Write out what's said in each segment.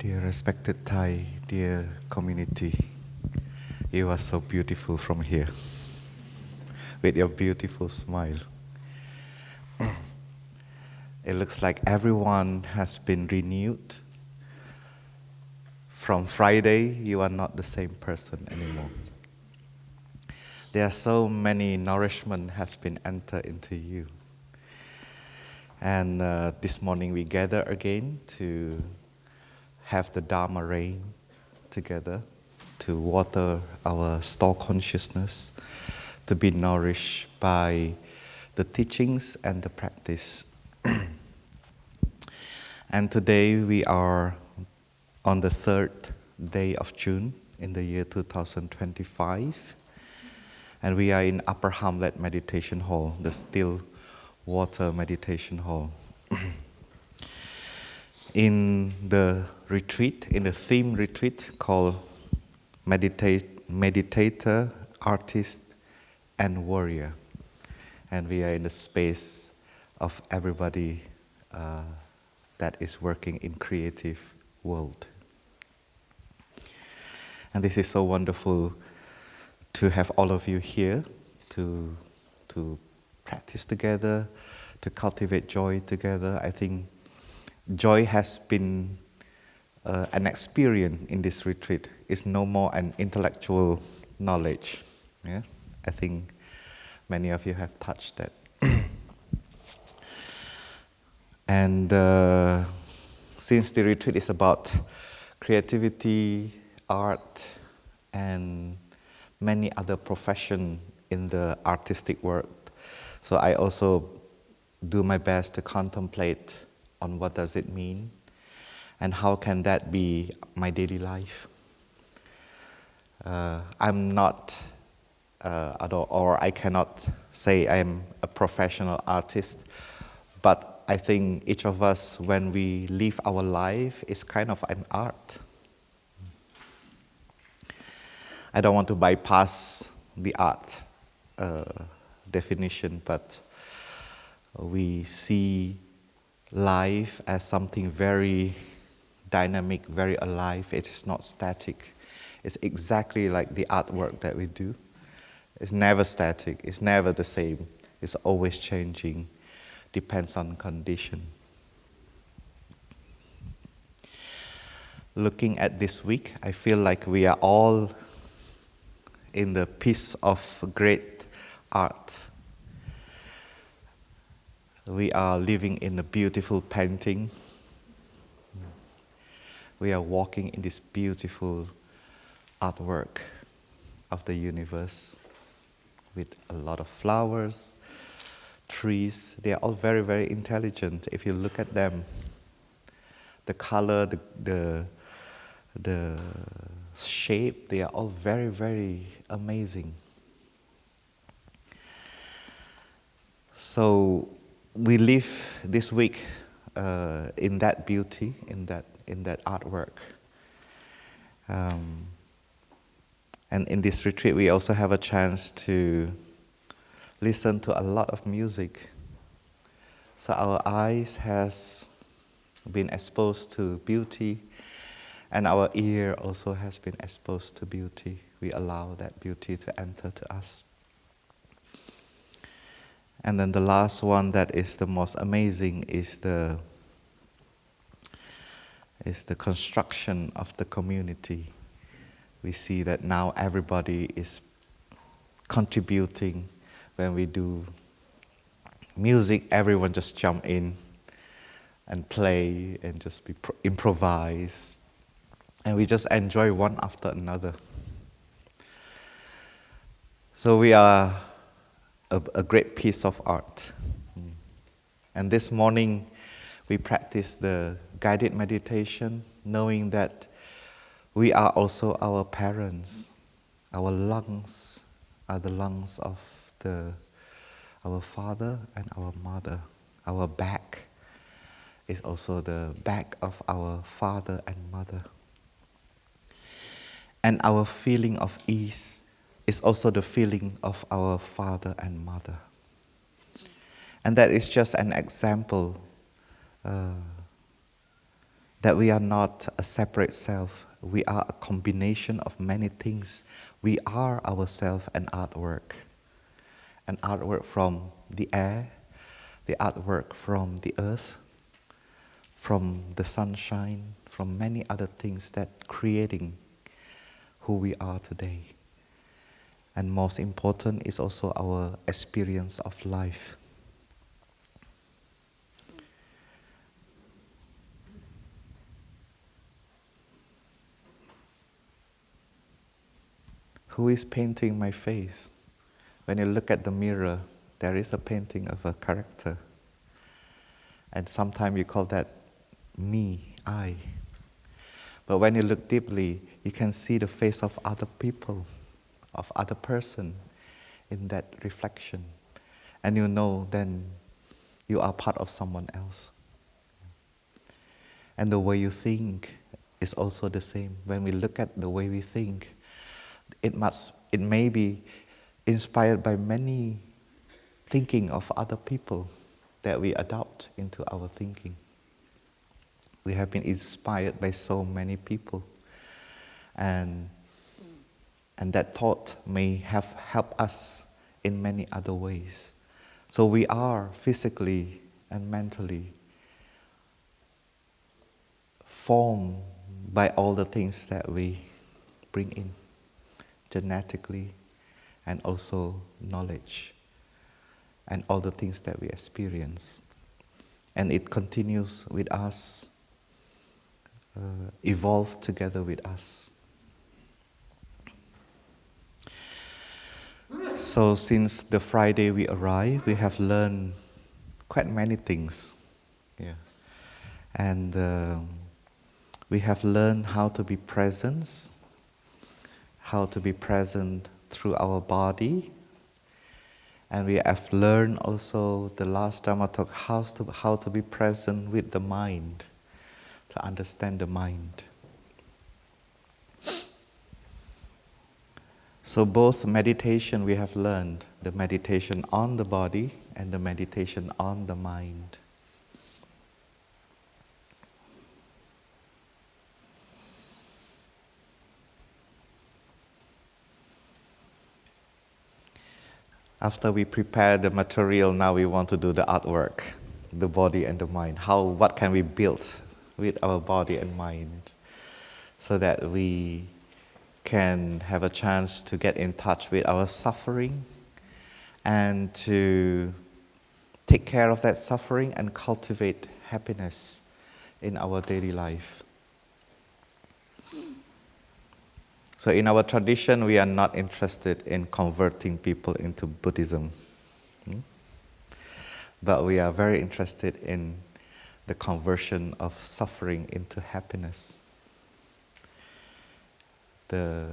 Dear respected Thai, dear community, you are so beautiful from here, with your beautiful smile. It looks like everyone has been renewed. From Friday, you are not the same person anymore. There are so many nourishment has been entered into you. And this morning we gather again to have the Dharma rain together, to water our store consciousness, to be nourished by the teachings and the practice. And today we are on the 3rd day of June in the year 2025. And we are in Upper Hamlet Meditation Hall, the Still Water Meditation Hall. In the retreat, in the theme retreat called Meditator, Artist, and Warrior. And we are in the space of everybody that is working in creative world. And this is so wonderful to have all of you here to practice together, to cultivate joy together. I think joy has been an experience in this retreat. It's no more an intellectual knowledge. Yeah? I think many of you have touched that. And since the retreat is about creativity, art, and many other professions in the artistic world, so I also do my best to contemplate on what does it mean and how can that be my daily life. I'm not, or I cannot say I'm a professional artist, but I think each of us, when we live our life, is kind of an art. I don't want to bypass the art definition, but we see life as something very dynamic, very alive. It is not static. It's exactly like the artwork that we do. It's never static. It's never the same. It's always changing. Depends on condition. Looking at this week, I feel like we are all in the piece of great art. We are living in a beautiful painting. We are walking in this beautiful artwork of the universe with a lot of flowers, trees. They are all very, very intelligent. If you look at them, the color, the shape, they are all very, very amazing. So we live this week in that beauty, in that artwork. And in this retreat, we also have a chance to listen to a lot of music. So our eyes has been exposed to beauty, and our ear also has been exposed to beauty. We allow that beauty to enter to us. And then the last one that is the most amazing is the construction of the community. We see that now everybody is contributing. When we do music, everyone just jump in and play and just improvise. And we just enjoy one after another. So we are a great piece of art. And this morning, we practice the guided meditation, knowing that we are also our parents. Our lungs are the lungs of our father and our mother. Our back is also the back of our father and mother. And our feeling of ease is also the feeling of our father and mother. And that is just an example that we are not a separate self. We are a combination of many things. We are ourselves an artwork. An artwork from the air, the artwork from the earth, from the sunshine, from many other things that creating who we are today. And most important is also our experience of life. Who is painting my face? When you look at the mirror, there is a painting of a character. And sometimes you call that me, I. But when you look deeply, you can see the face of other people, of other person in that reflection. And you know then you are part of someone else. And the way you think is also the same. When we look at the way we think, it may be inspired by many thinking of other people that we adopt into our thinking. We have been inspired by so many people, and that thought may have helped us in many other ways. So we are physically and mentally formed by all the things that we bring in, genetically, and also knowledge, and all the things that we experience. And it continues with us, evolve together with us. So since the Friday we arrived, we have learned quite many things. Yeah. And we have learned how to be present, through our body. And we have learned also the last Dharma talk how to be present with the mind, to understand the mind. So both meditation we have learned, the meditation on the body and the meditation on the mind. After we prepare the material, now we want to do the artwork, the body and the mind. What can we build with our body and mind so that we can have a chance to get in touch with our suffering and to take care of that suffering and cultivate happiness in our daily life. So in our tradition, we are not interested in converting people into Buddhism. But we are very interested in the conversion of suffering into happiness. The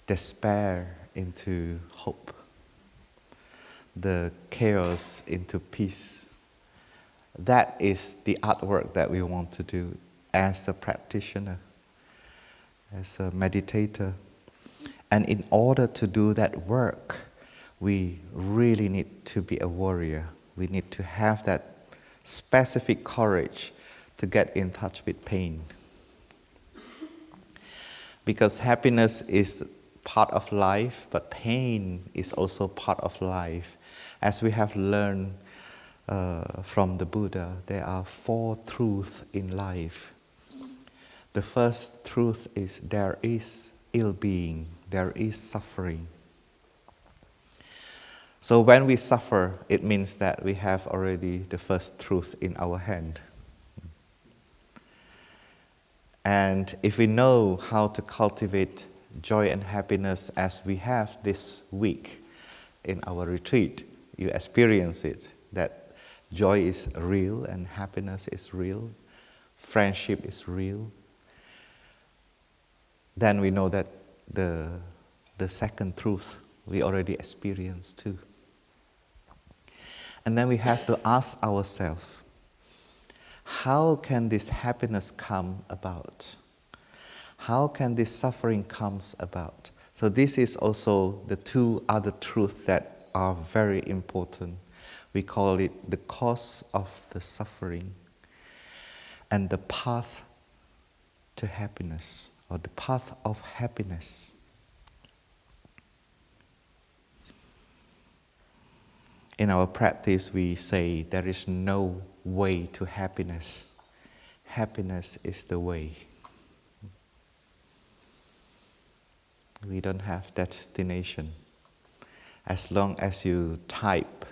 despair into hope. The chaos into peace. That is the artwork that we want to do as a practitioner, as a meditator. And in order to do that work, we really need to be a warrior. We need to have that specific courage to get in touch with pain. Because happiness is part of life, but pain is also part of life. As we have learned from the Buddha, there are 4 truths in life. The first truth is there is ill-being, there is suffering. So when we suffer, it means that we have already the first truth in our hand. And if we know how to cultivate joy and happiness as we have this week in our retreat, you experience it, that joy is real and happiness is real, friendship is real, then we know that the second truth we already experienced too. And then we have to ask ourselves, how can this happiness come about? How can this suffering comes about? So this is also the 2 other truths that are very important. We call it the cause of the suffering and the path to happiness, or the path of happiness. In our practice, we say there is no way to happiness. Happiness is the way. We don't have destination. As long as you type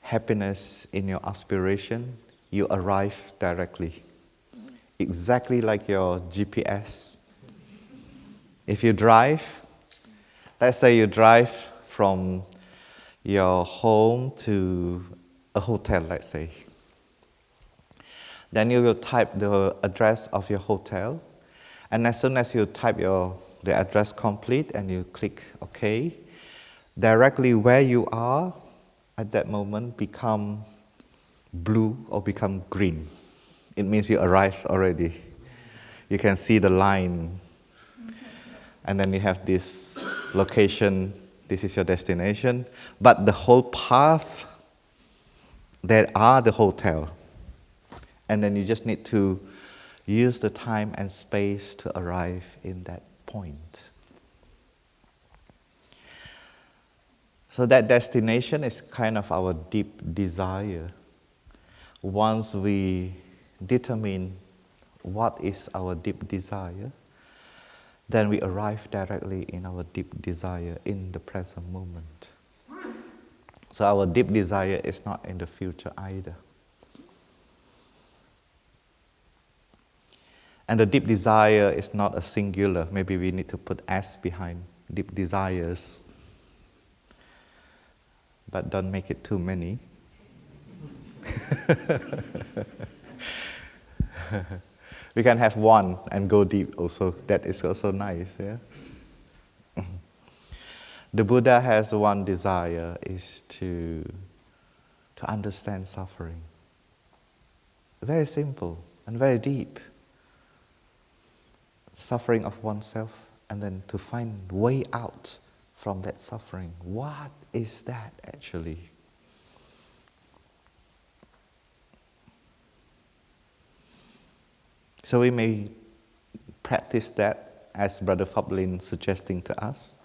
happiness in your aspiration, you arrive directly. Exactly like your GPS. If you drive, let's say you drive from your home to a hotel, let's say. Then you will type the address of your hotel, and as soon as you type the address complete and you click OK, directly where you are at that moment become blue or become green. It means you arrived already. You can see the line, and then you have this location, this is your destination, but the whole path, there are the hotel. And then you just need to use the time and space to arrive in that point. So that destination is kind of our deep desire. Once we determine what is our deep desire, then we arrive directly in our deep desire in the present moment. So our deep desire is not in the future either. And the deep desire is not a singular. Maybe we need to put S behind deep desires. But don't make it too many. We can have one and go deep also. That is also nice, yeah? The Buddha has one desire, is to understand suffering. Very simple and very deep. Suffering of oneself, and then to find way out from that suffering. What is that actually? So we may practice that as Brother Fablin suggesting to us,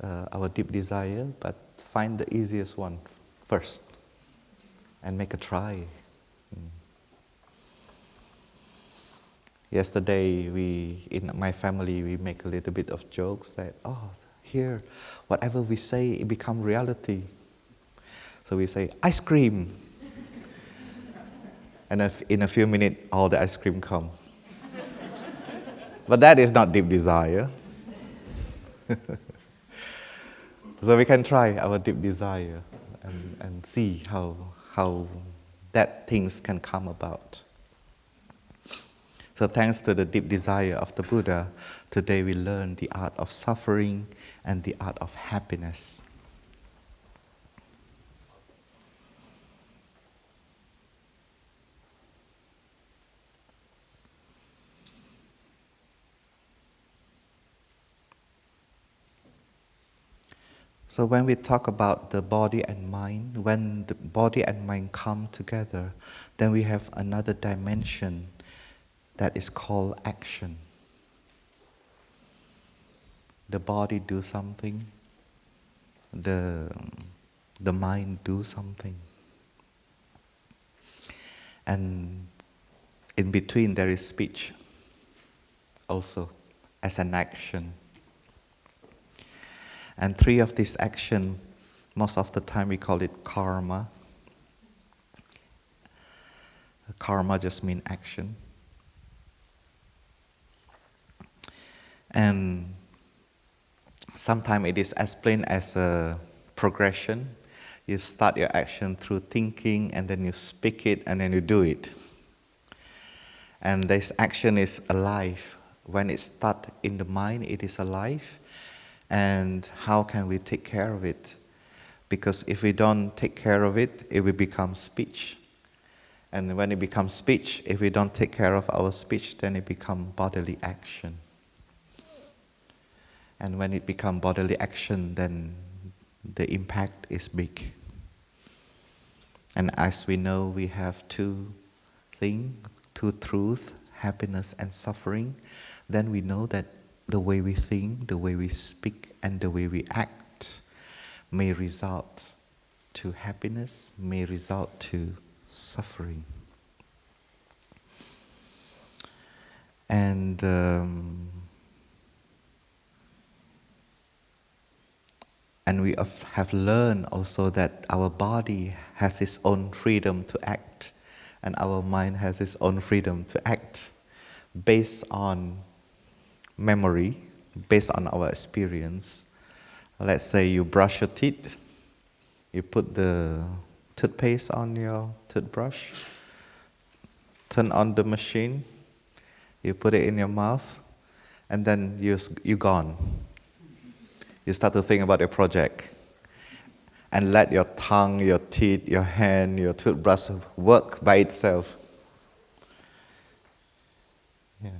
our deep desire, but find the easiest one first and make a try. Yesterday, in my family, we make a little bit of jokes that, here, whatever we say, it becomes reality. So we say, ice cream. And in a few minutes, all the ice cream come. But that is not deep desire. So we can try our deep desire and see how that things can come about. So thanks to the deep desire of the Buddha, today we learn the art of suffering and the art of happiness. So when we talk about the body and mind, when the body and mind come together, then we have another dimension that is called action. The body do something, the mind do something. And in between there is speech also as an action. And three of these actions, most of the time we call it karma. Karma just means action. And sometimes it is explained as a progression. You start your action through thinking, and then you speak it, and then you do it. And this action is alive. When it starts in the mind, it is alive. And how can we take care of it? Because if we don't take care of it, it will become speech. And when it becomes speech, if we don't take care of our speech, then it becomes bodily action. And when it becomes bodily action, then the impact is big. And as we know, we have two things, two truths happiness and suffering, then we know that the way we think, the way we speak, and the way we act may result to happiness, may result to suffering. And we have learned also that our body has its own freedom to act, and our mind has its own freedom to act based on memory, based on our experience. Let's say you brush your teeth, you put the toothpaste on your toothbrush, turn on the machine, you put it in your mouth, and then you're gone. You start to think about your project and let your tongue, your teeth, your hand, your toothbrush work by itself. Yeah.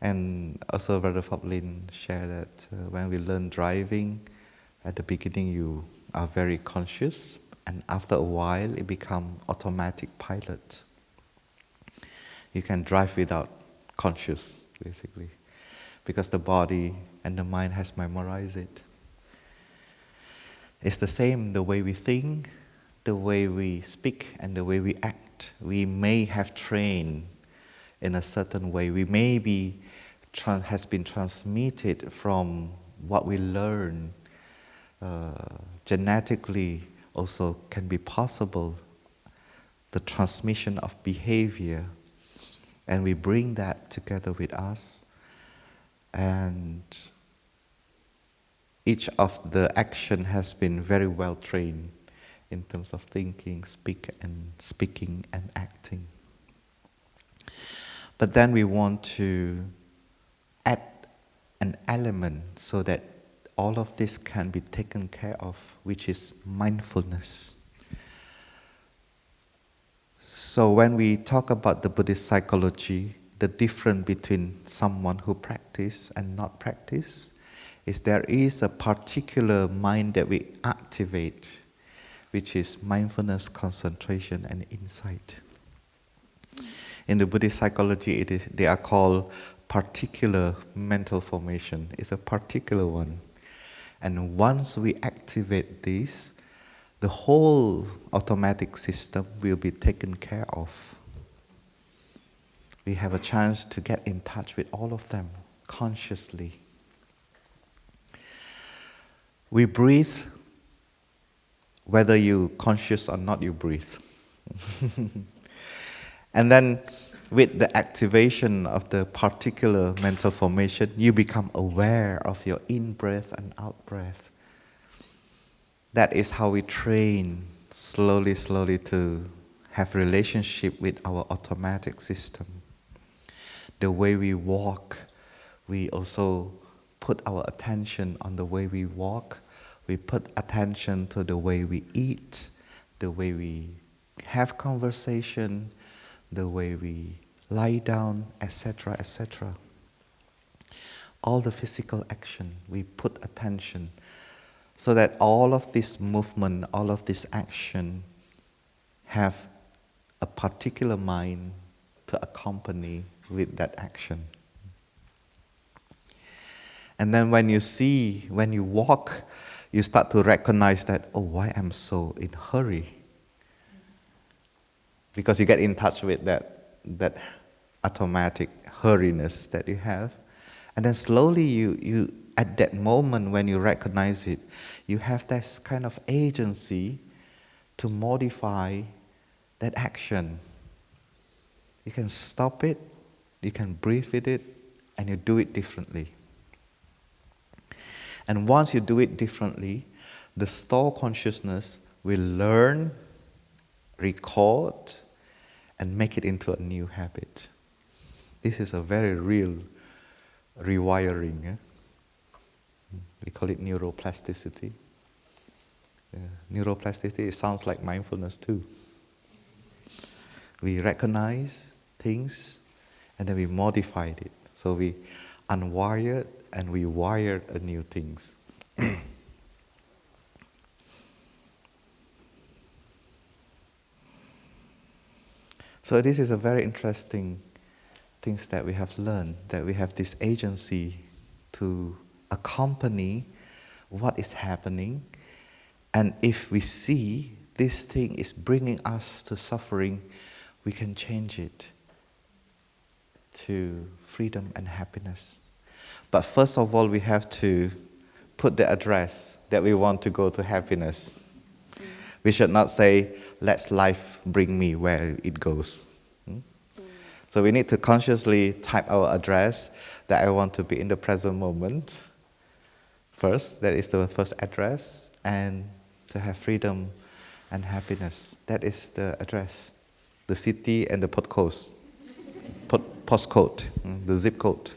And also Brother Fablin shared that when we learn driving, at the beginning you are very conscious, and after a while it becomes automatic pilot. You can drive without conscious, basically, because the body and the mind has memorized it. It's the same, the way we think, the way we speak, and the way we act. We may have trained in a certain way. We may be has been transmitted from what we learn. Genetically also can be possible, the transmission of behavior. And we bring that together with us. And each of the action has been very well trained in terms of thinking, speaking and acting. But then we want to add an element so that all of this can be taken care of, which is mindfulness. So when we talk about the Buddhist psychology, the difference between someone who practice and not practice is there is a particular mind that we activate, which is mindfulness, concentration, and insight. In the Buddhist psychology, they are called particular mental formation. It's a particular one. And once we activate this, the whole automatic system will be taken care of. We have a chance to get in touch with all of them consciously. We breathe, whether you're conscious or not, you breathe. And then with the activation of the particular mental formation, you become aware of your in-breath and out-breath. That is how we train slowly to have relationship with our automatic system. The way we walk, we also put our attention on the way we walk. We put attention to the way we eat, the way we have conversation, the way we lie down, etc., etc. All the physical action, we put attention so that all of this movement, all of this action have a particular mind to accompany with that action. And then when you walk, you start to recognize that, oh, why I'm so in a hurry? Because you get in touch with that automatic hurriness that you have. And then slowly you at that moment when you recognize it, you have this kind of agency to modify that action. You can stop it, you can breathe with it, and you do it differently. And once you do it differently, the stored consciousness will learn, record, and make it into a new habit. This is a very real rewiring. We call it neuroplasticity. Neuroplasticity, it sounds like mindfulness too. We recognize things and then we modified it. So we unwired and we wired a new things. So this is a very interesting things that we have learned, that we have this agency to accompany what is happening. And if we see this thing is bringing us to suffering, we can change it to freedom and happiness. But first of all, we have to put the address that we want to go to happiness. We should not say, let life bring me where it goes. So we need to consciously type our address that I want to be in the present moment. First, that is the first address, and to have freedom and happiness. That is the address, the city and the postcode, the zip code.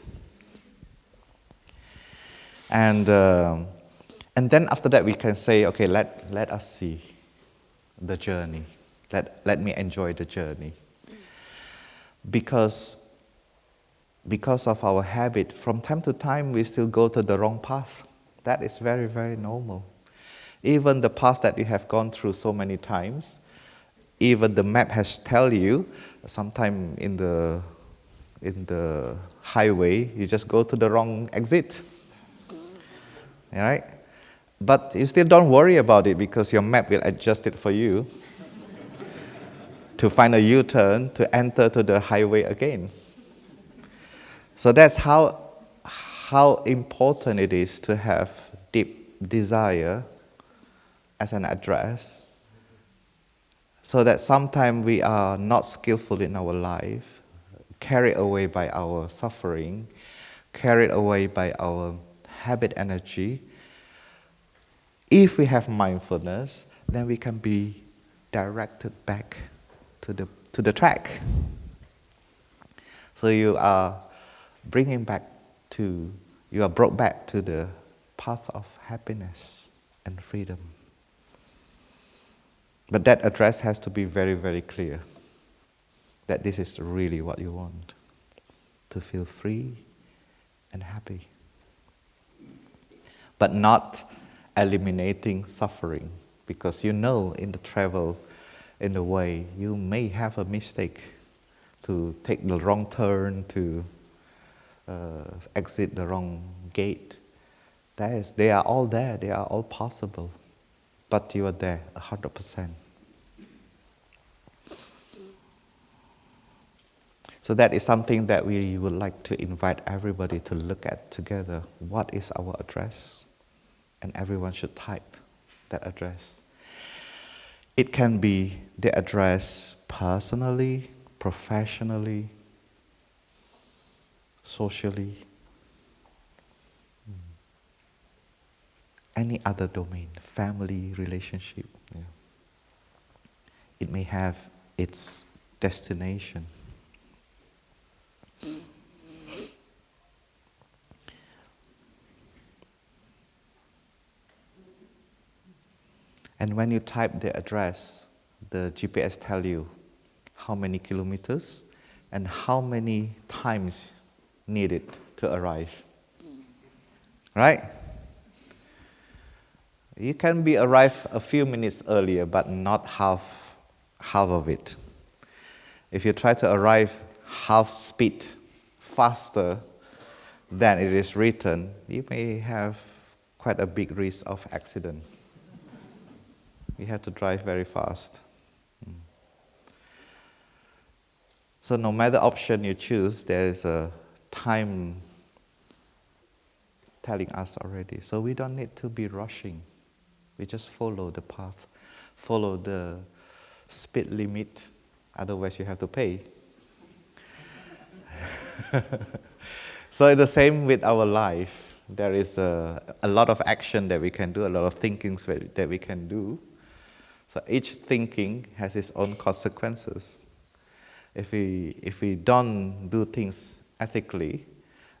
And then after that we can say, okay, let us see the journey. Let me enjoy the journey. Because of our habit, from time to time we still go to the wrong path. That is very, very normal. Even the path that you have gone through so many times, even the map has tell you, sometime in the highway, you just go to the wrong exit. Right? But you still don't worry about it because your map will adjust it for you to find a U-turn to enter to the highway again. So that's how important it is to have deep desire as an address, so that sometimes we are not skillful in our life, carried away by our suffering, carried away by our habit energy. If we have mindfulness, then we can be directed back to the track. So you are brought back to the path of happiness and freedom. But that address has to be very, very clear, that this is really what you want, to feel free and happy. But not eliminating suffering, because you know in the travel, in the way, you may have a mistake to take the wrong turn, to exit the wrong gate. They are all there, they are all possible, but you are there 100%. So that is something that we would like to invite everybody to look at together. What is our address? And everyone should type that address. It can be the address personally, professionally, socially, any other domain, family, relationship. Yeah. It may have its destination. And when you type the address, the GPS tells you how many kilometers and how many times needed to arrive. Right? You can arrive a few minutes earlier, but not half of it. If you try to arrive half speed, faster than it is written, you may have quite a big risk of accident. You have to drive very fast. So no matter option you choose, there is a time telling us already. So we don't need to be rushing. We just follow the path, follow the speed limit. Otherwise you have to pay. So the same with our life. There is a lot of action that we can do, a lot of thinkings that we can do. So each thinking has its own consequences. If we don't do things ethically,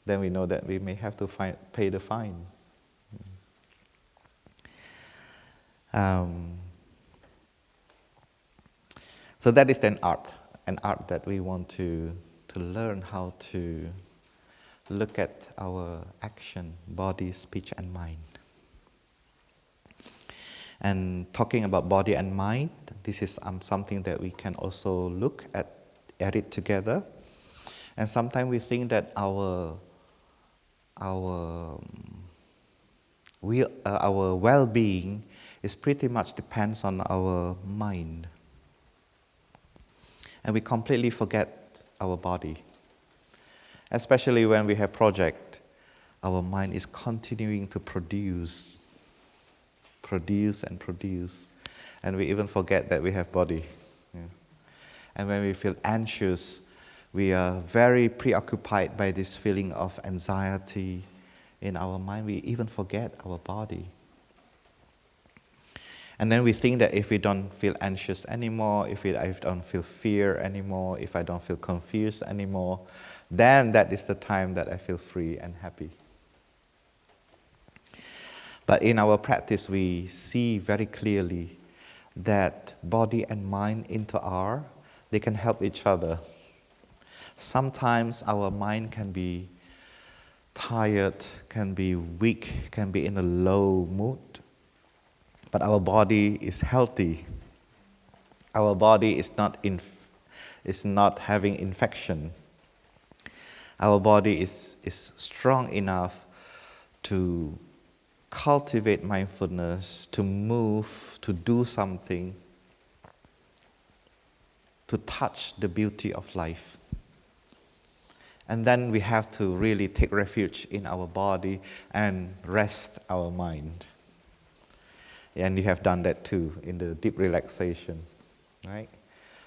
then we know that we may have to pay the fine. So that is then an art that we want to learn how to look at our action, body, speech, and mind. And talking about body and mind, this is something that we can also look at it together. And sometimes we think that our well-being is pretty much depends on our mind. And we completely forget our body. Especially when we have project, our mind is continuing to produce. And we even forget that we have body. Yeah. And when we feel anxious, we are very preoccupied by this feeling of anxiety in our mind. We even forget our body. And then we think that if we don't feel anxious anymore, if I don't feel fear anymore, if I don't feel confused anymore, then that is the time that I feel free and happy. But in our practice, we see very clearly that body and mind interact. They can help each other. Sometimes our mind can be tired, can be weak, can be in a low mood, but our body is healthy. Our body is not having infection. Our body is strong enough to cultivate mindfulness, to move, to do something, to touch the beauty of life. And then we have to really take refuge in our body and rest our mind. And you have done that too in the deep relaxation, right?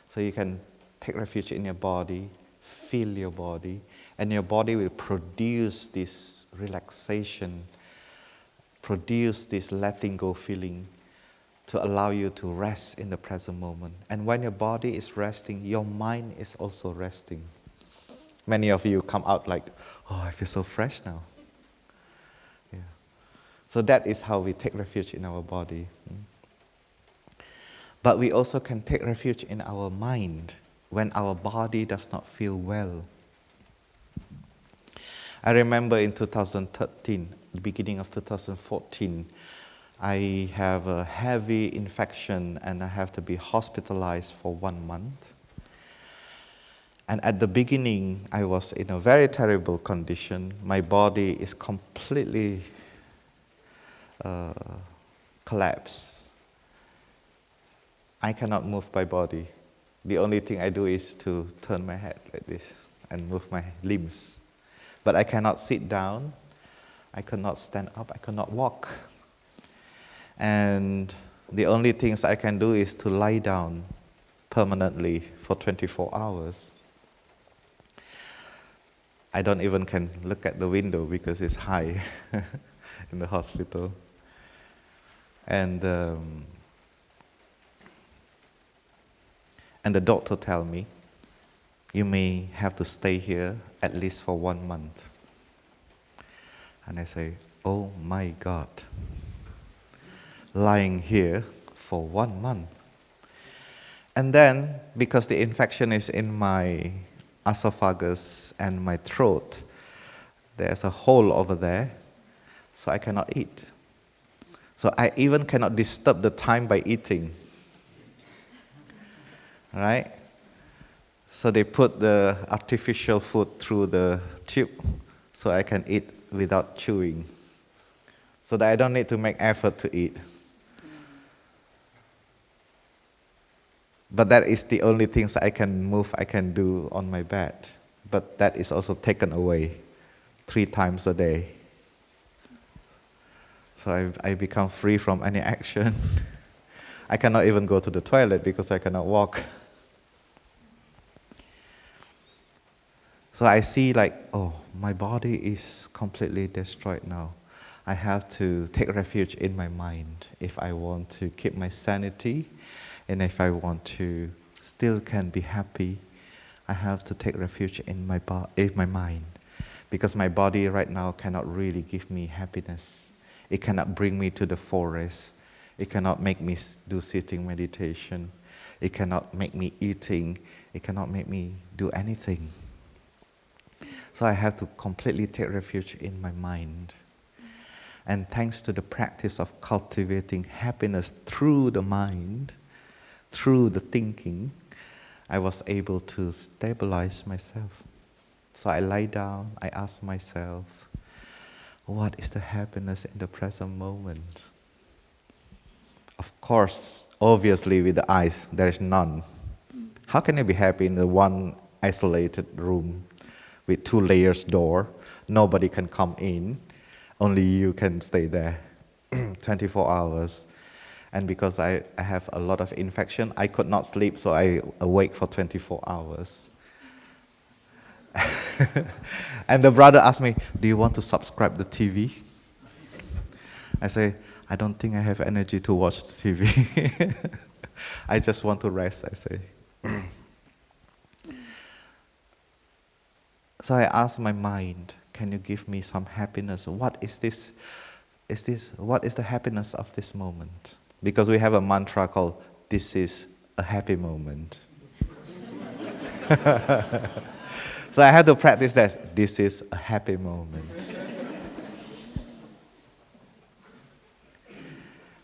So you can take refuge in your body, feel your body, and your body will produce this relaxation, produce this letting go feeling to allow you to rest in the present moment. And when your body is resting, your mind is also resting. Many of you come out like, oh, I feel so fresh now. Yeah. So that is how we take refuge in our body. But we also can take refuge in our mind when our body does not feel well. I remember in 2013, the beginning of 2014, I have a heavy infection and I have to be hospitalized for 1 month. And at the beginning, I was in a very terrible condition. My body is completely collapsed. I cannot move my body. The only thing I do is to turn my head like this and move my limbs. But I cannot sit down, I cannot stand up, I cannot walk. And the only things I can do is to lie down permanently for 24 hours. I don't even can look at the window because it's high in the hospital. And the doctor tell me, you may have to stay here at least for 1 month. And I say, oh my God, lying here for 1 month. And then, because the infection is in my esophagus and my throat, there's a hole over there, so I cannot eat. So I even cannot disturb the time by eating. Right? So they put the artificial food through the tube so I can eat without chewing. So that I don't need to make effort to eat. But that is the only things I can move, I can do on my bed. But that is also taken away 3 times a day. So I become free from any action. I cannot even go to the toilet because I cannot walk. So I see like, oh, my body is completely destroyed now. I have to take refuge in my mind if I want to keep my sanity. And if I want to still can be happy, I have to take refuge in my mind. Because my body right now cannot really give me happiness. It cannot bring me to the forest. It cannot make me do sitting meditation. It cannot make me eating. It cannot make me do anything. So I have to completely take refuge in my mind. And thanks to the practice of cultivating happiness through the mind, through the thinking, I was able to stabilize myself. So I lie down, I ask myself, what is the happiness in the present moment? Of course, obviously with the eyes, there is none. How can you be happy in the one isolated room with 2 layers door? Nobody can come in, only you can stay there 24 hours. And because I have a lot of infection, I could not sleep, so I awake for 24 hours. And the brother asked me, do you want to subscribe the TV? I say, I don't think I have energy to watch the TV. I just want to rest, I say. So I asked my mind, can you give me some happiness? What is this? What is the happiness of this moment? Because we have a mantra called, this is a happy moment. So I had to practice that. This is a happy moment.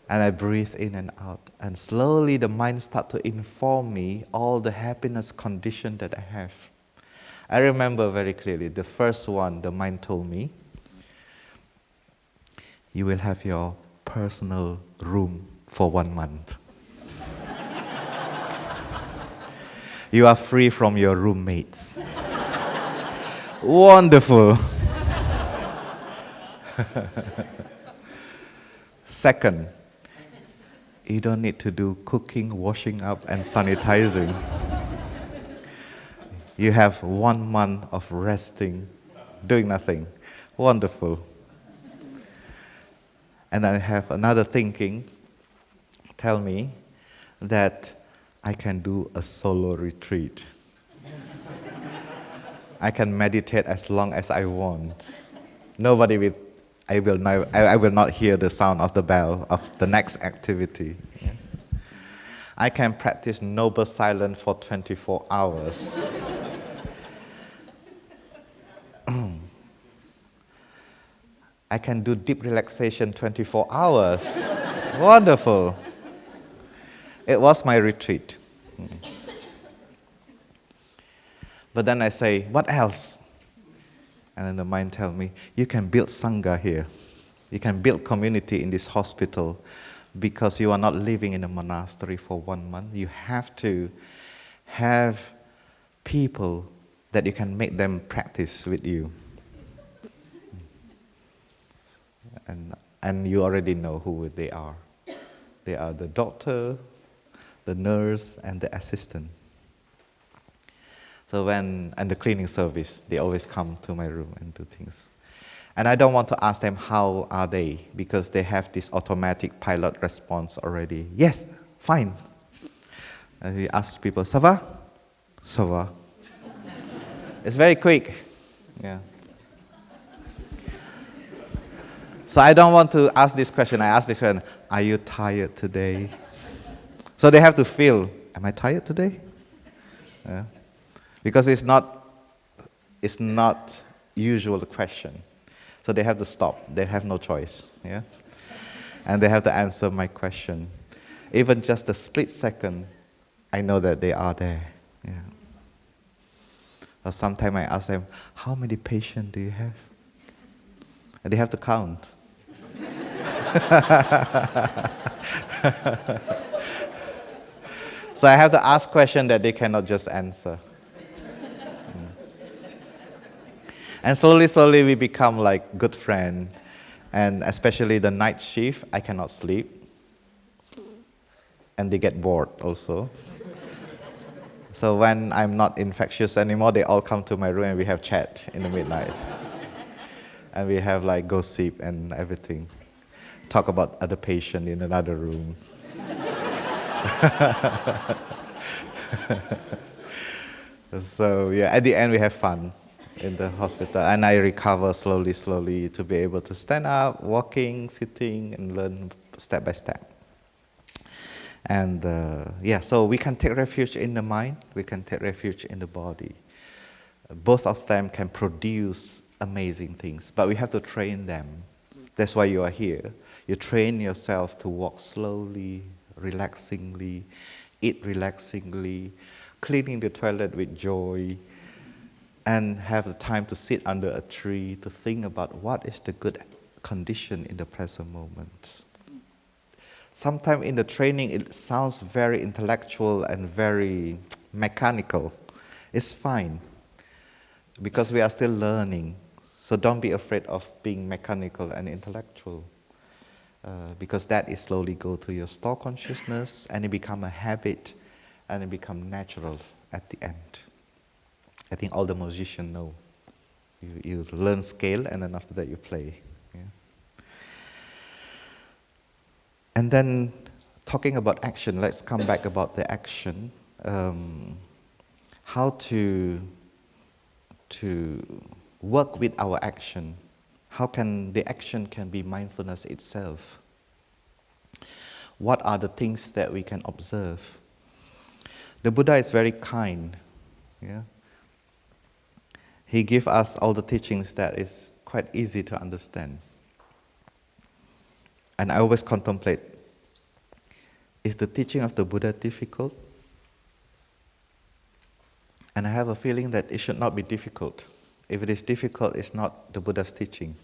And I breathe in and out. And slowly the mind starts to inform me all the happiness condition that I have. I remember very clearly, the first one, the mind told me, you will have your personal room for 1 month. You are free from your roommates. Wonderful. Second, you don't need to do cooking, washing up, and sanitizing. You have 1 month of resting, doing nothing. Wonderful. And I have another thinking, tell me that I can do a solo retreat. I can meditate as long as I want. Nobody will, I will not hear the sound of the bell of the next activity. Yeah. I can practice noble silence for 24 hours. I can do deep relaxation 24 hours. Wonderful. It was my retreat. But then I say, what else? And then the mind tells me, you can build Sangha here. You can build community in this hospital because you are not living in a monastery for 1 month. You have to have people that you can make them practice with you. And you already know who they are. They are the doctor, the nurse, and the assistant. So and the cleaning service, they always come to my room and do things. And I don't want to ask them how are they, because they have this automatic pilot response already. Yes, fine. And we ask people, ça va? Ça va. It's very quick. Yeah. So I don't want to ask this question. I ask this question, are you tired today? So they have to feel, am I tired today? Yeah. Because it's not usual question. So they have to stop. They have no choice. Yeah? And they have to answer my question. Even just a split second, I know that they are there. Yeah. Or sometimes I ask them, how many patients do you have? And they have to count. So I have to ask questions that they cannot just answer. And slowly we become like good friends. And especially the night shift, I cannot sleep. And they get bored also. So when I'm not infectious anymore, they all come to my room and we have chat in the midnight. And we have like gossip and everything. Talk about other patient in another room. So yeah, at the end we have fun in the hospital, and I recover slowly to be able to stand up, walking, sitting, and learn step by step. And so we can take refuge in the mind, we can take refuge in the body. Both of them can produce amazing things, but we have to train them. That's why you are here. You train yourself to walk slowly, relaxingly, eat relaxingly, cleaning the toilet with joy, and have the time to sit under a tree to think about what is the good condition in the present moment. Sometimes in the training it sounds very intellectual and very mechanical. It's fine because we are still learning. So don't be afraid of being mechanical and intellectual. Because that is slowly go to your store consciousness and it become a habit and it become natural at the end. I think all the musicians know. You learn scale and then after that you play. Yeah. And then talking about action, let's come back about the action. How to work with our action. How can the action can be mindfulness itself? What are the things that we can observe? The Buddha is very kind. Yeah? He gives us all the teachings that is quite easy to understand. And I always contemplate, is the teaching of the Buddha difficult? And I have a feeling that it should not be difficult. If it is difficult, it's not the Buddha's teaching.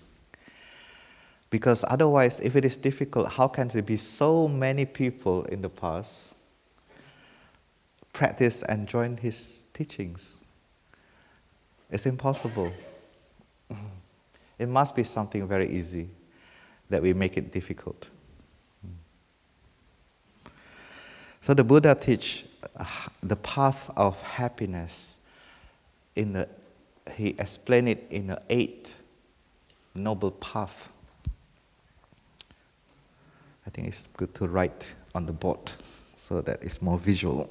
Because otherwise, if it is difficult, how can there be so many people in the past practice and join his teachings? It's impossible. It must be something very easy that we make it difficult. So the Buddha teach the path of happiness. He explained it in the 8 noble path. I think it's good to write on the board so that it's more visual.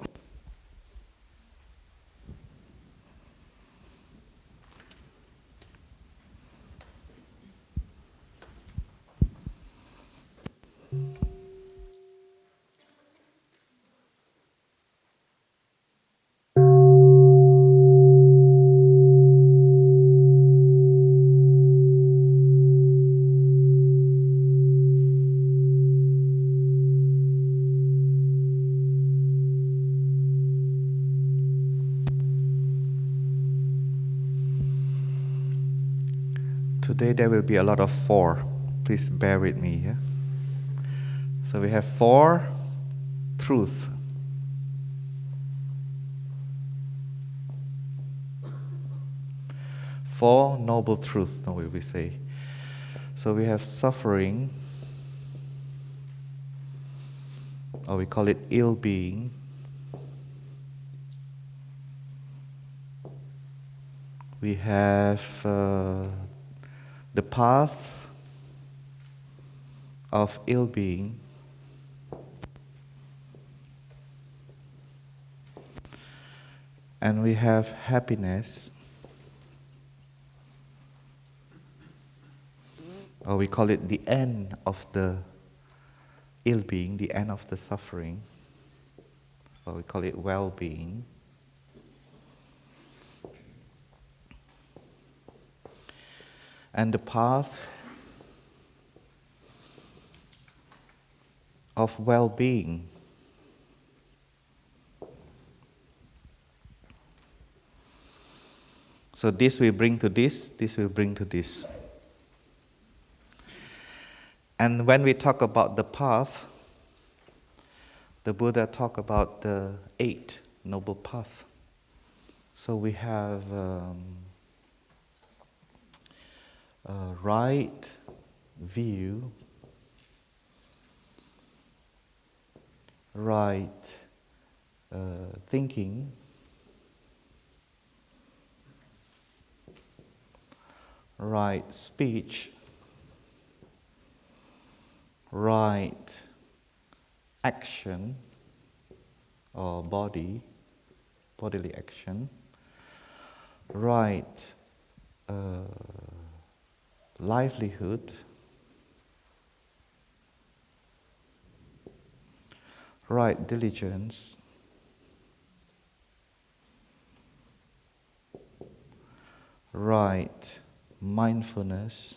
Today there will be a lot of 4. Please bear with me. Yeah? So we have 4 truth. Four noble truths, no, we say. So we have suffering, or we call it ill-being. We have the path of ill-being. And we have happiness, or we call it the end of the ill-being, the end of the suffering, or we call it well-being. And the path of well-being. So this will bring to this will bring to this. And when we talk about the path, the Buddha talked about the 8 noble paths. So we have right view, right thinking, right speech, right action or bodily action, right livelihood, right diligence, right mindfulness,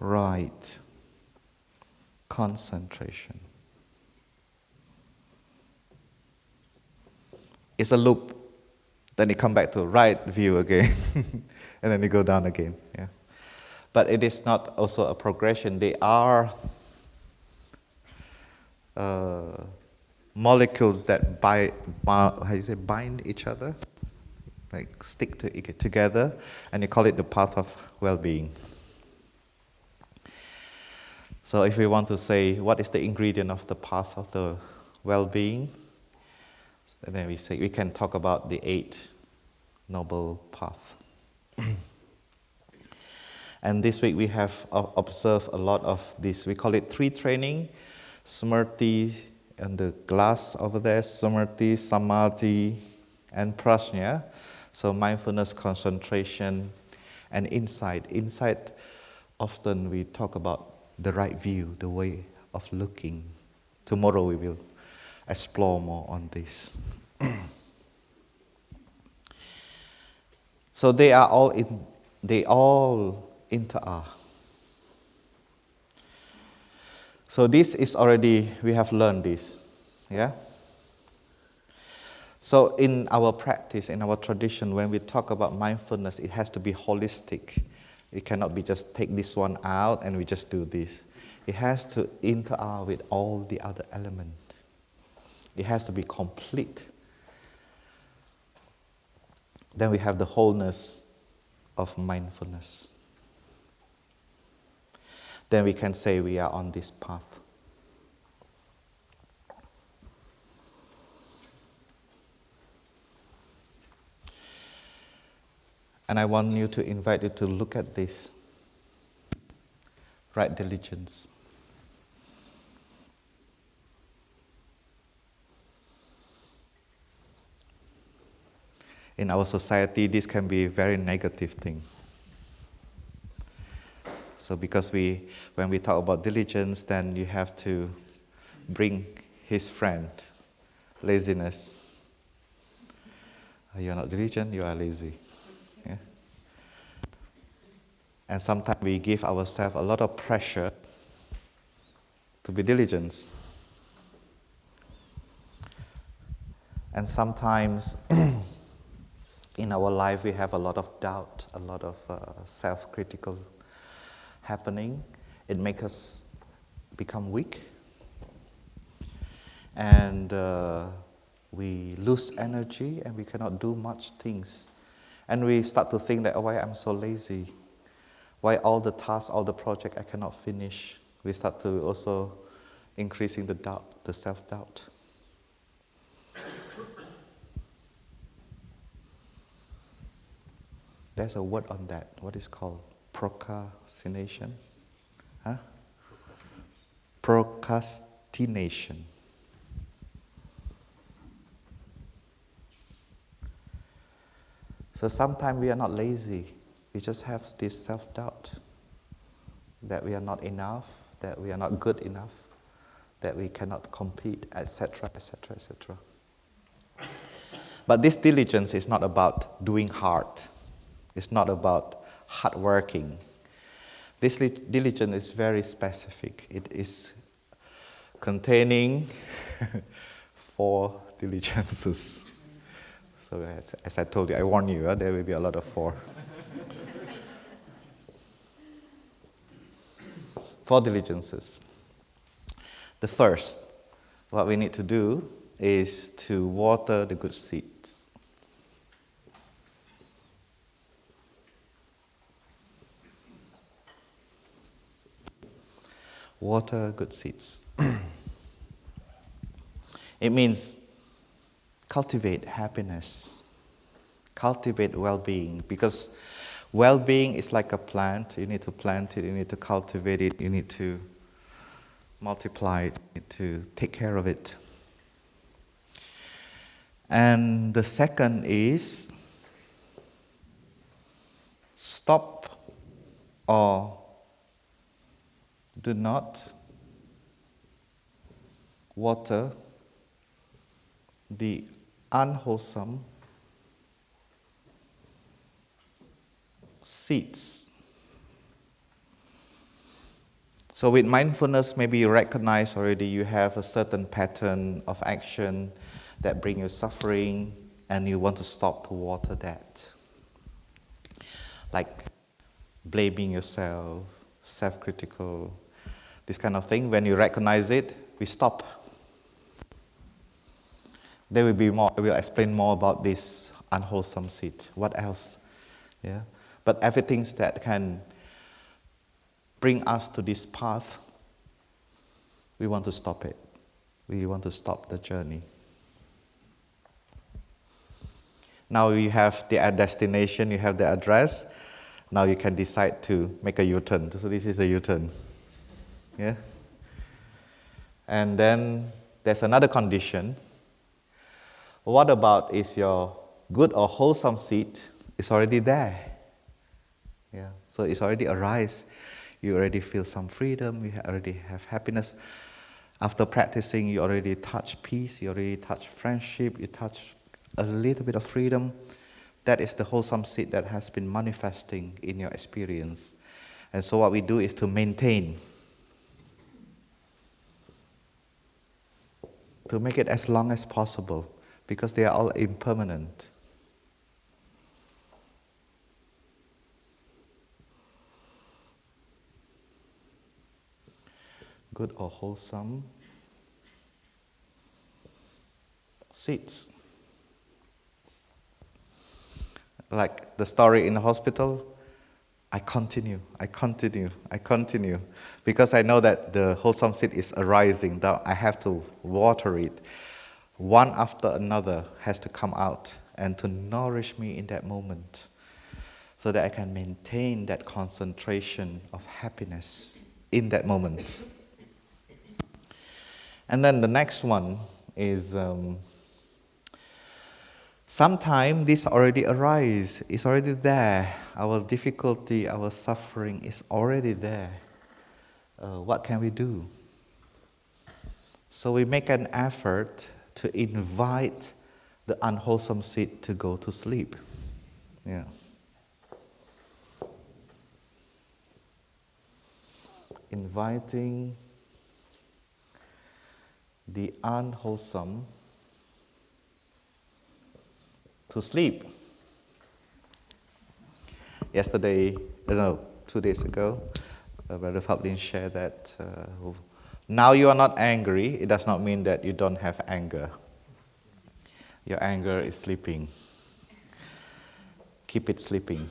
right concentration. It's a loop. Then you come back to right view again, and then you go down again. Yeah. But it is not also a progression. They are molecules that bind each other, like stick together, and you call it the path of well-being. So if we want to say what is the ingredient of the path of the well-being, and then we can talk about the 8 noble paths. And this week we have observed a lot of this. We call it 3 training: Smrti and the glass over there, Smrti, Samadhi, and Prajna. So mindfulness, concentration, and insight. Insight, often we talk about the right view, the way of looking. Tomorrow we will explore more on this. So they all inter-are. So this is already, we have learned this, yeah? So in our practice, in our tradition, when we talk about mindfulness, it has to be holistic. It cannot be just take this one out and we just do this. It has to inter-are with all the other elements. It has to be complete. Then we have the wholeness of mindfulness. Then we can say we are on this path. And I want you to invite you to look at this. Right diligence. In our society, this can be a very negative thing. So because when we talk about diligence, then you have to bring his friend, laziness. You are not diligent, you are lazy. Yeah? And sometimes we give ourselves a lot of pressure to be diligent. And sometimes in our life we have a lot of doubt, a lot of self-critical happening. It makes us become weak. And we lose energy and we cannot do much things. And we start to think that, oh, why I'm so lazy? Why all the tasks, all the projects I cannot finish? We start to also increasing the doubt, the self-doubt. There's a word on that. What is called procrastination? Huh? Procrastination. So sometimes we are not lazy. We just have this self-doubt that we are not enough, that we are not good enough, that we cannot compete, etc., etc., etc. But this diligence is not about doing hard. It's not about hard working. This diligence is very specific. It is containing 4 diligences. So as I told you, I warn you, there will be a lot of 4. 4 diligences. The first, what we need to do is to water the good seeds. Water good seeds. It means cultivate happiness, cultivate well-being, because well-being is like a plant. You need to plant it, you need to cultivate it, you need to multiply it, you need to take care of it. And the second is stop or do not water the unwholesome seeds. So with mindfulness, maybe you recognize already you have a certain pattern of action that bring you suffering, and you want to stop to water that. Like blaming yourself, self-critical, this kind of thing. When you recognize it, we stop. There will be more. I will explain more about this unwholesome seed. What else? Yeah. But everything that can bring us to this path, we want to stop it. We want to stop the journey. Now you have the destination, you have the address. Now you can decide to make a U-turn. So this is a U-turn. Yeah. And then there's another condition. What about is your good or wholesome seed is already there? Yeah. So it's already arise. You already feel some freedom. You already have happiness. After practicing, you already touch peace. You already touch friendship. You touch a little bit of freedom. That is the wholesome seed that has been manifesting in your experience. And so what we do is to maintain, to make it as long as possible, because they are all impermanent. Good or wholesome seeds. Like the story in the hospital, I continue, because I know that the wholesome seed is arising, that I have to water it. One after another has to come out and to nourish me in that moment so that I can maintain that concentration of happiness in that moment. And then the next one is sometimes this already arises, it's already there. Our difficulty, our suffering is already there. What can we do? So we make an effort to invite the unwholesome seed to go to sleep. Yeah. Inviting the unwholesome to sleep. Yesterday, 2 days ago, Brother Fablin shared that now you are not angry, it does not mean that you don't have anger. Your anger is sleeping. Keep it sleeping.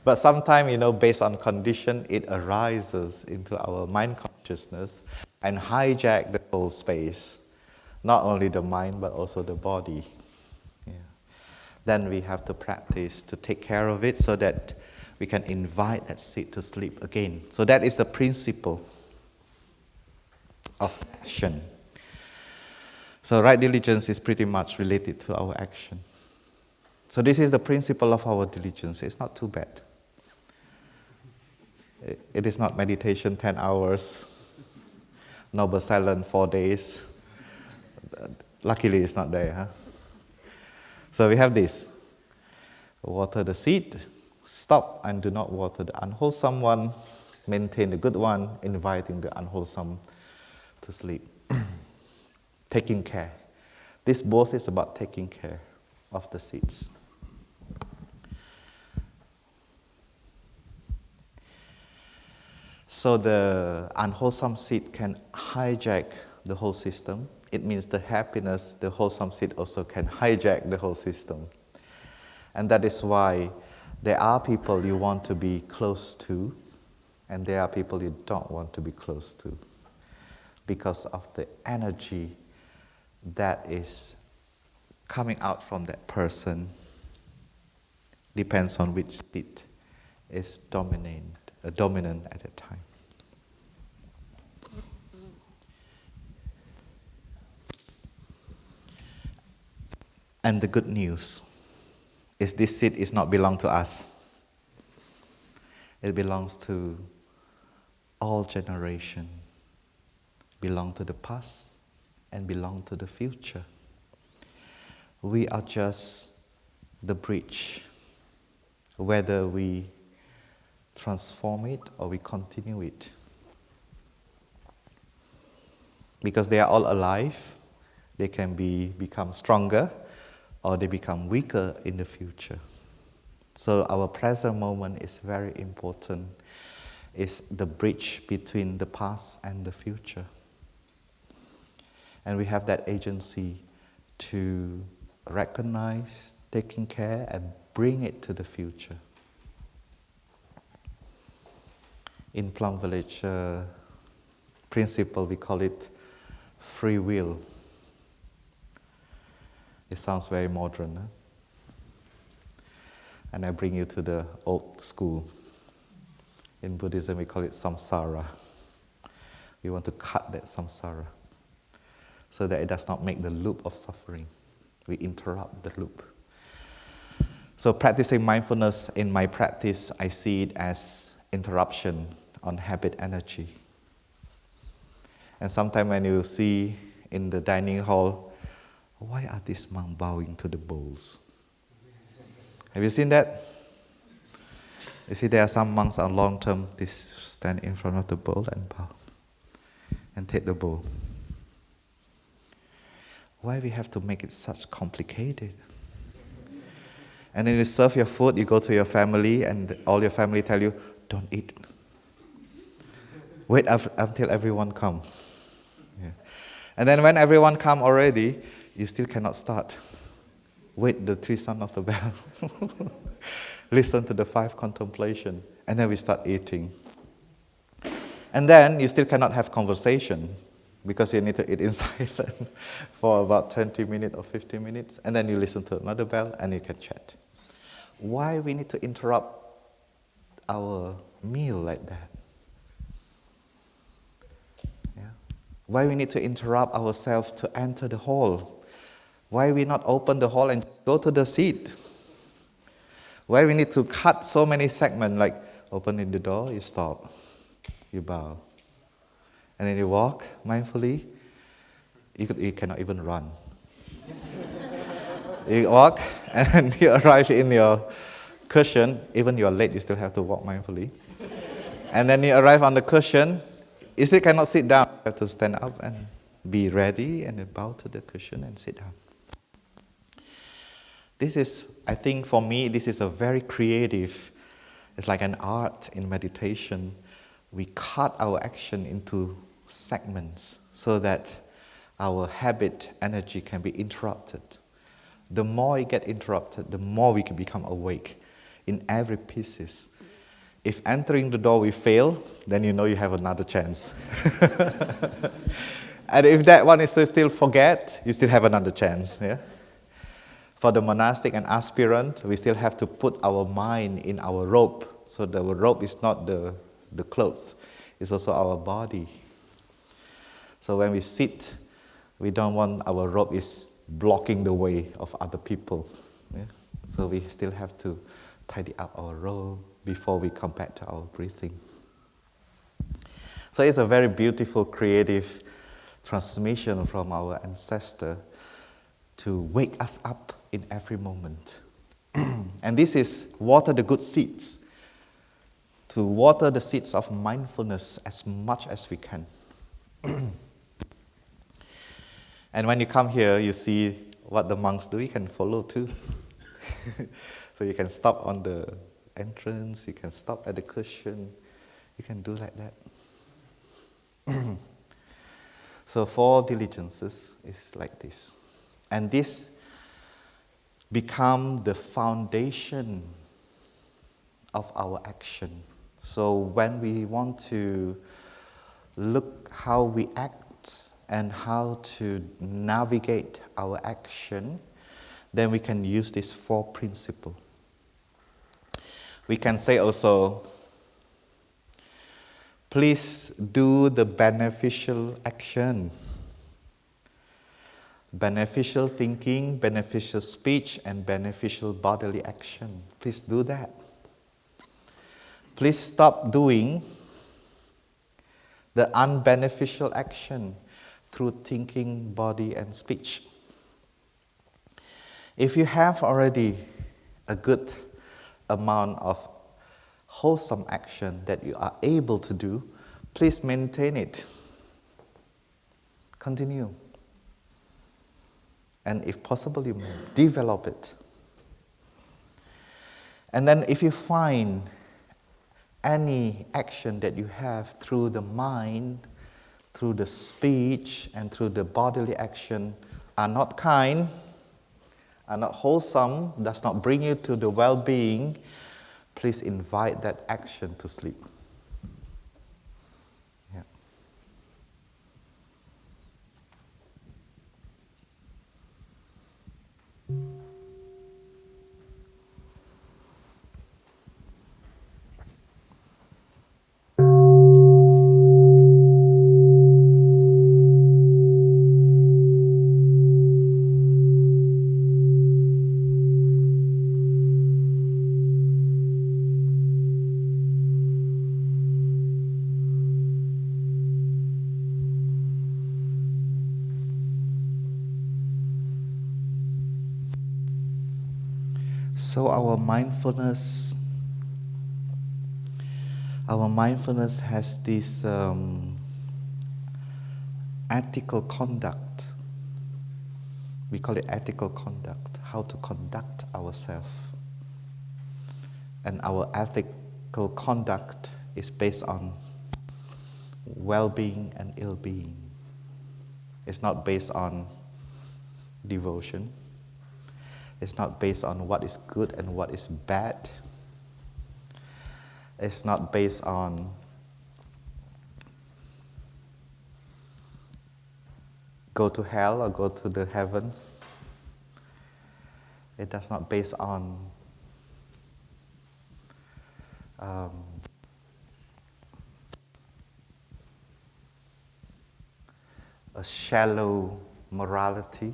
But sometimes, based on condition, it arises into our mind consciousness and hijack the whole space, not only the mind but also the body. Yeah. Then we have to practice to take care of it so that we can invite that seed to sleep again. So that is the principle of action. So right diligence is pretty much related to our action. So this is the principle of our diligence. It's not too bad. It is not meditation 10 hours, noble silence 4 days. Luckily it's not there. Huh? So we have this. Water the seed, stop and do not water the unwholesome one, maintain the good one, inviting the unwholesome to sleep. Taking care. This both is about taking care of the seeds. So the unwholesome seed can hijack the whole system. It means the happiness, the wholesome seed also can hijack the whole system. And that is why there are people you want to be close to, and there are people you don't want to be close to, because of the energy that is coming out from that person. Depends on which seed is dominant at that time. And the good news is this seed is not belong to us. It belongs to all generation, belong to the past and belong to the future. We are just the bridge, whether we transform it or we continue it. Because they are all alive, They can become stronger or they become weaker in the future. So our present moment is very important. It's the bridge between the past and the future. And we have that agency to recognize, taking care, and bring it to the future. In Plum Village principle, we call it free will. It sounds very modern, huh? And I bring you to the old school. In Buddhism, we call it samsara. We want to cut that samsara so that it does not make the loop of suffering. We interrupt the loop. So practicing mindfulness, in my practice, I see it as interruption on habit energy. And sometimes when you see in the dining hall, why are these monks bowing to the bowls? Have you seen that? You see there are some monks on long term, they stand in front of the bowl and bow and take the bowl. Why we have to make it such complicated? And then you serve your food, you go to your family and all your family tell you, don't eat. Wait until everyone comes. Yeah. And then when everyone comes already, you still cannot start. Wait the 3 sound of the bell. Listen to the 5 contemplation. And then we start eating. And then you still cannot have conversation because you need to eat in silence for about 20 minutes or 15 minutes. And then you listen to another bell and you can chat. Why we need to interrupt our meal like that? Yeah. Why we need to interrupt ourselves to enter the hall? Why we not open the hall and just go to the seat? Why we need to cut so many segments, like opening the door, you stop, you bow. And then you walk mindfully, you cannot even run. You walk and you arrive in your cushion, even you're late, you still have to walk mindfully. And then you arrive on the cushion, you still cannot sit down. You have to stand up and be ready and then bow to the cushion and sit down. This is, I think for me, this is a very creative, it's like an art in meditation. We cut our action into segments so that our habit energy can be interrupted. The more it gets interrupted, the more we can become awake in every pieces. If entering the door we fail, then you know you have another chance. And if that one is still forget, you still have another chance. Yeah? For the monastic and aspirant, we still have to put our mind in our robe. So the robe is not the clothes, it's also our body. So when we sit, we don't want our robe is blocking the way of other people. Yeah? So we still have to tidy up our robe before we come back to our breathing. So it's a very beautiful, creative transmission from our ancestor to wake us up in every moment. And this is water the good seeds, to water the seeds of mindfulness as much as we can. And when you come here, you see what the monks do, you can follow too. So you can stop on the entrance, you can stop at the cushion, you can do like that. So 4 diligences is like this. And this become the foundation of our action. So when we want to look how we act and how to navigate our action, then we can use these 4 principles. We can say also, please do the beneficial action. Beneficial thinking, beneficial speech, and beneficial bodily action. Please do that. Please stop doing the unbeneficial action through thinking, body, and speech. If you have already a good amount of wholesome action that you are able to do, please maintain it. Continue. And if possible, you develop it. And then if you find any action that you have through the mind, through the speech, and through the bodily action are not kind, are not wholesome, does not bring you to the well-being, please invite that action to sleep. Yeah. So our mindfulness has this ethical conduct. We call it ethical conduct, how to conduct ourselves. And our ethical conduct is based on well-being and ill-being. It's not based on devotion. It's not based on what is good and what is bad. It's not based on go to hell or go to the heaven. It does not based on a shallow morality.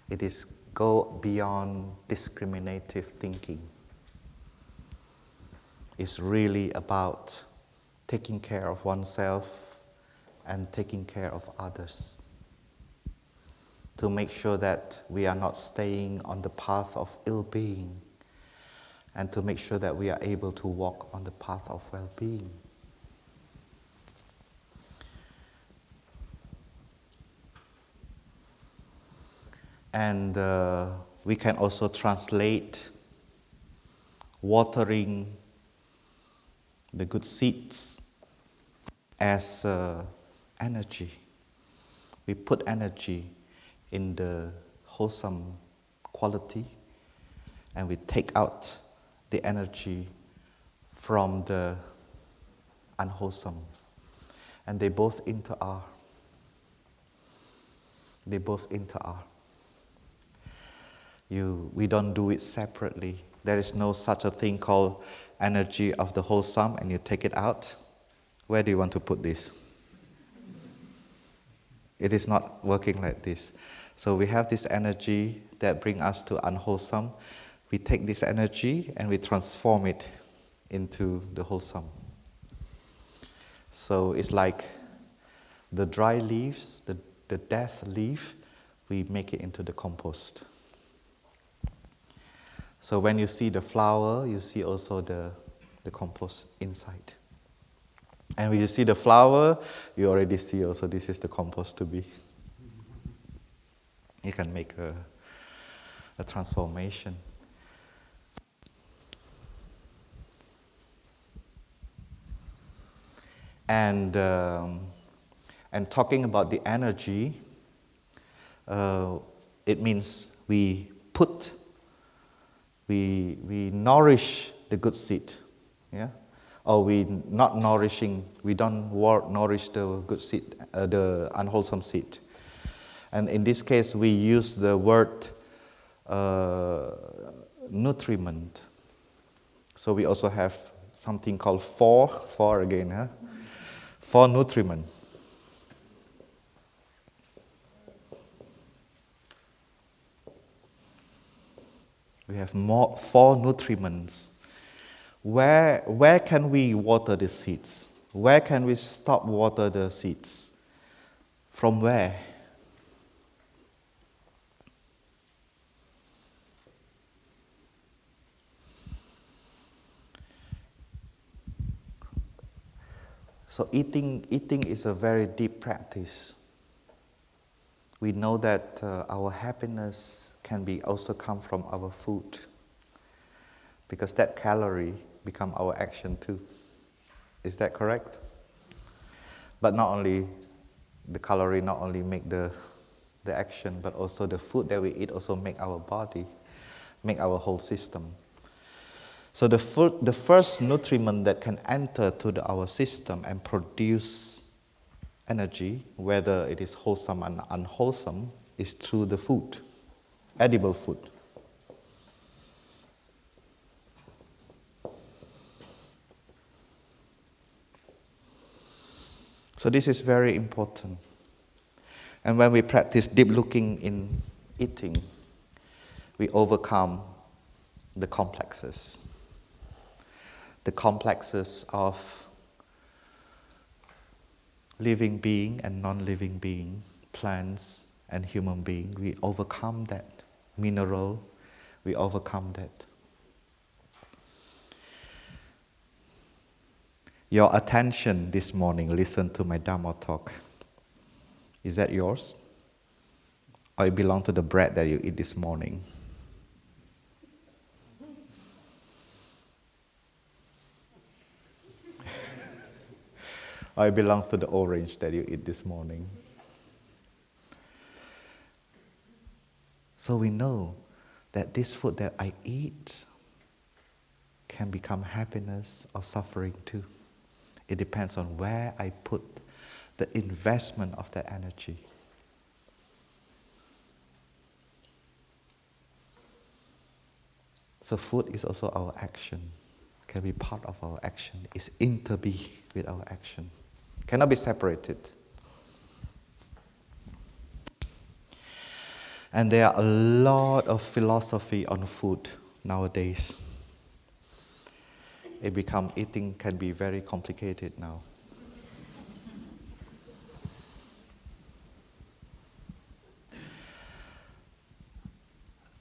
It is go beyond discriminative thinking. It's really about taking care of oneself and taking care of others, to make sure that we are not staying on the path of ill-being, and to make sure that we are able to walk on the path of well-being. And we can also translate watering the good seeds as energy. We put energy in the wholesome quality, and we take out the energy from the unwholesome. And they both inter-are. They both inter-are. We don't do it separately. There is no such a thing called energy of the wholesome and you take it out. Where do you want to put this? It is not working like this. So we have this energy that brings us to unwholesome. We take this energy and we transform it into the wholesome. So it's like the dry leaves, the death leaf, we make it into the compost. So when you see the flower, you see also the compost inside. And when you see the flower, you already see also this is the compost to be. You can make a transformation. And talking about the energy, it means we nourish the good seed, yeah, or we not nourishing. We don't nourish the good seed, the unwholesome seed. And in this case, we use the word nutriment. So we also have something called four again, huh? For nutriment. We have four nutriments. Where can we water the seeds? Where can we stop water the seeds? From where? So eating is a very deep practice. we know that our happiness can be also come from our food, because that calorie become our action too. Is that correct? But not only the calorie not only make the action, but also the food that we eat also make our body, make our whole system. So the food, the first nutriment that can enter to our system and produce energy, whether it is wholesome and unwholesome, is through the food, edible food. So this is very important. And when we practice deep looking in eating, we overcome the complexes. The complexes of living being and non-living being, plants and human being. We overcome that. Mineral, we overcome that. Your attention this morning, listen to my Dharma talk. Is that yours? Or it belongs to the bread that you eat this morning? Or it belongs to the orange that you eat this morning? So we know that this food that I eat can become happiness or suffering too. It depends on where I put the investment of that energy. So food is also our action, can be part of our action, is interbe with our action, cannot be separated. And there are a lot of philosophy on food nowadays. Eating can be very complicated now.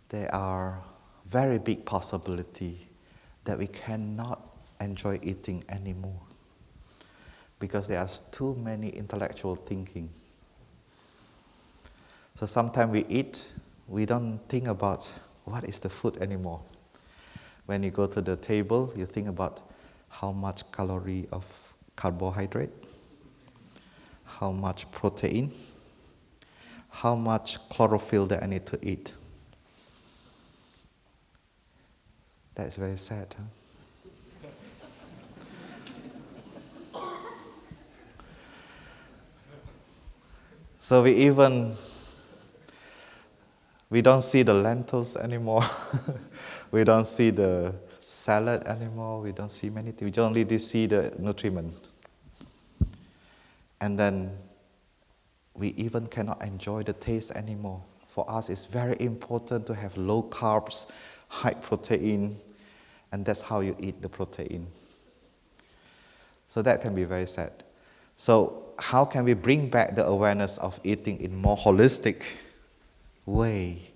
There are very big possibility that we cannot enjoy eating anymore because there are too many intellectual thinking. So sometimes we eat, we don't think about what is the food anymore. When you go to the table, you think about how much calorie of carbohydrate, how much protein, how much chlorophyll that I need to eat. That's very sad, huh? So we don't see the lentils anymore. We don't see the salad anymore. We don't see many things. We only see the nutriment. And then we even cannot enjoy the taste anymore. For us, it's very important to have low carbs, high protein, and that's how you eat the protein. So that can be very sad. So how can we bring back the awareness of eating in more holistic way?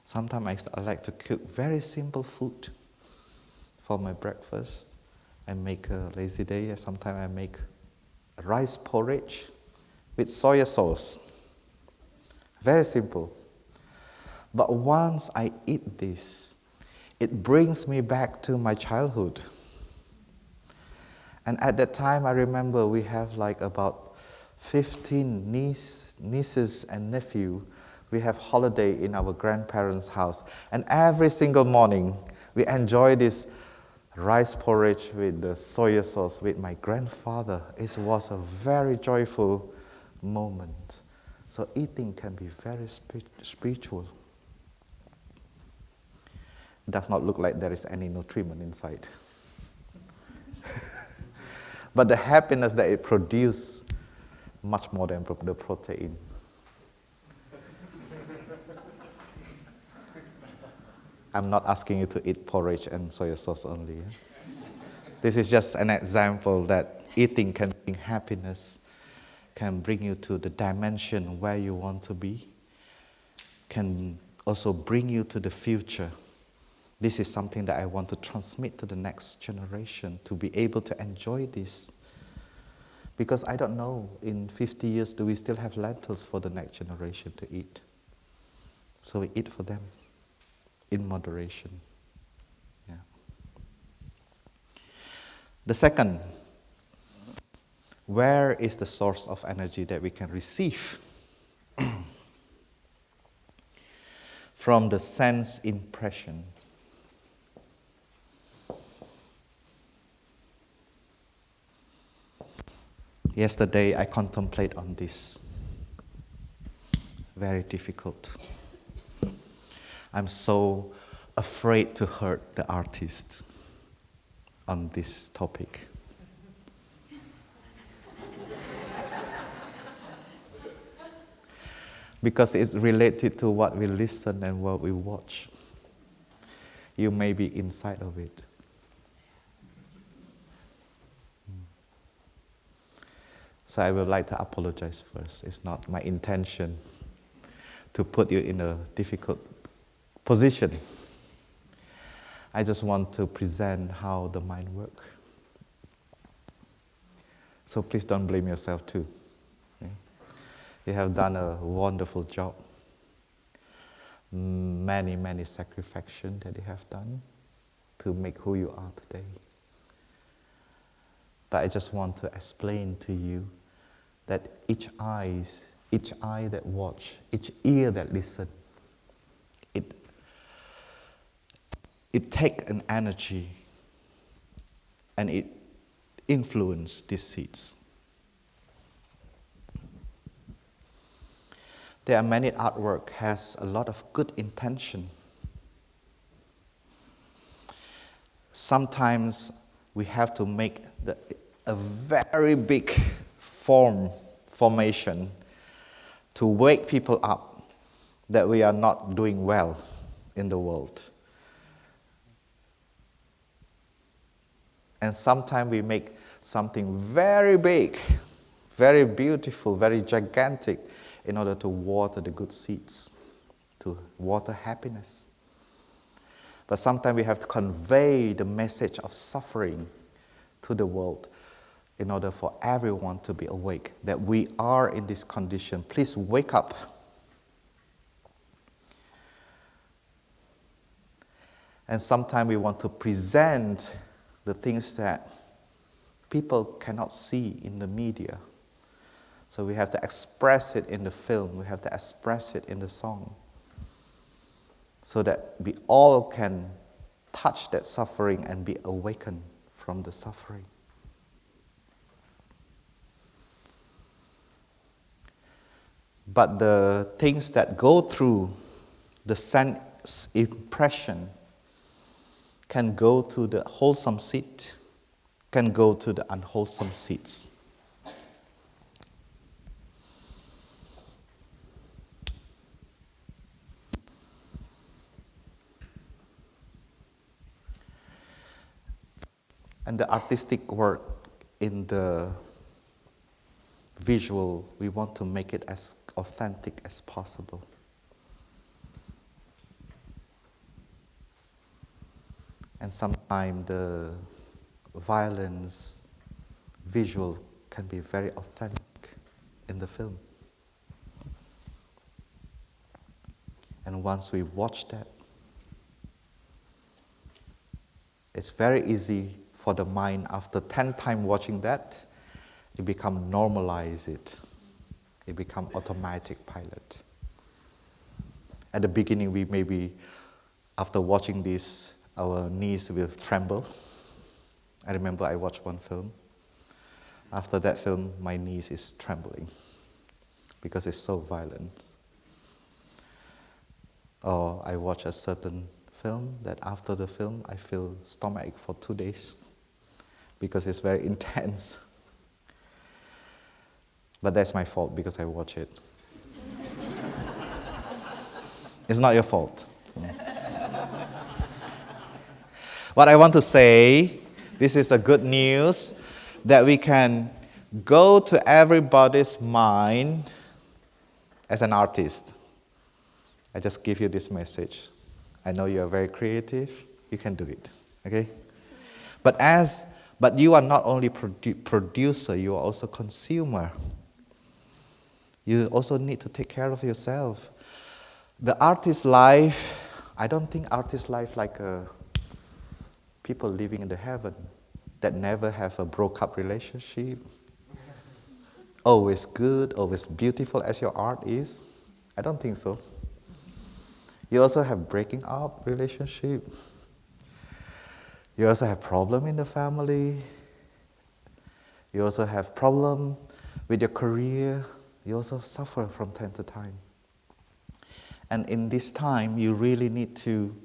Sometimes I like to cook very simple food for my breakfast. I make a lazy day. Sometimes I make rice porridge with soy sauce. Very simple. But once I eat this, it brings me back to my childhood. And at that time, I remember we have like about 15 nieces and nephews. We have holiday in our grandparents' house. And every single morning, we enjoy this rice porridge with the soy sauce with my grandfather. It was a very joyful moment. So eating can be very spiritual. It does not look like there is any nutriment inside. But the happiness that it produces, much more than the protein. I'm not asking you to eat porridge and soy sauce only. Yeah? This is just an example that eating can bring happiness, can bring you to the dimension where you want to be, can also bring you to the future. This is something that I want to transmit to the next generation, to be able to enjoy this. Because I don't know, in 50 years, do we still have lentils for the next generation to eat? So we eat for them in moderation. Yeah. The second, where is the source of energy that we can receive? From the sense impression. Yesterday I contemplate on this. Very difficult. I'm so afraid to hurt the artist on this topic. Because it's related to what we listen and what we watch. You may be inside of it. So I would like to apologize first. It's not my intention to put you in a difficult position. I just want to present how the mind works. So please don't blame yourself too. Okay? You have done a wonderful job. Many sacrifices that you have done to make who you are today. But I just want to explain to you that each eye that watch, each ear that listen, it takes an energy and it influences these seeds. There are many artwork has a lot of good intention. Sometimes we have to make a very big formation to wake people up that we are not doing well in the world. And sometimes we make something very big, very beautiful, very gigantic in order to water the good seeds, to water happiness. But sometimes we have to convey the message of suffering to the world in order for everyone to be awake, that we are in this condition. Please wake up. And sometimes we want to present the things that people cannot see in the media. So we have to express it in the film, we have to express it in the song, so that we all can touch that suffering and be awakened from the suffering. But the things that go through the sense impression can go to the wholesome seed, can go to the unwholesome seeds. And the artistic work in the visual, we want to make it as authentic as possible. And sometimes the violence visual can be very authentic in the film. And once we watch that, it's very easy for the mind, after 10 times watching that, it becomes normalize it. It becomes automatic pilot. At the beginning, we maybe, after watching this, our knees will tremble. I remember I watched one film. After that film, my knees is trembling because it's so violent. Or I watch a certain film that after the film, I feel stomachache for 2 days because it's very intense. But that's my fault because I watch it. It's not your fault. What I want to say, this is a good news, that we can go to everybody's mind as an artist. I just give you this message. I know you are very creative. You can do it, okay? But as But you are not only producer, you are also consumer. You also need to take care of yourself. The artist life, I don't think artist life like people living in the heaven that never have a broke up relationship. Always good, always beautiful as your art is. I don't think so. You also have breaking up relationship. You also have problem in the family. You also have problem with your career. You also suffer from time to time. And in this time, you really need to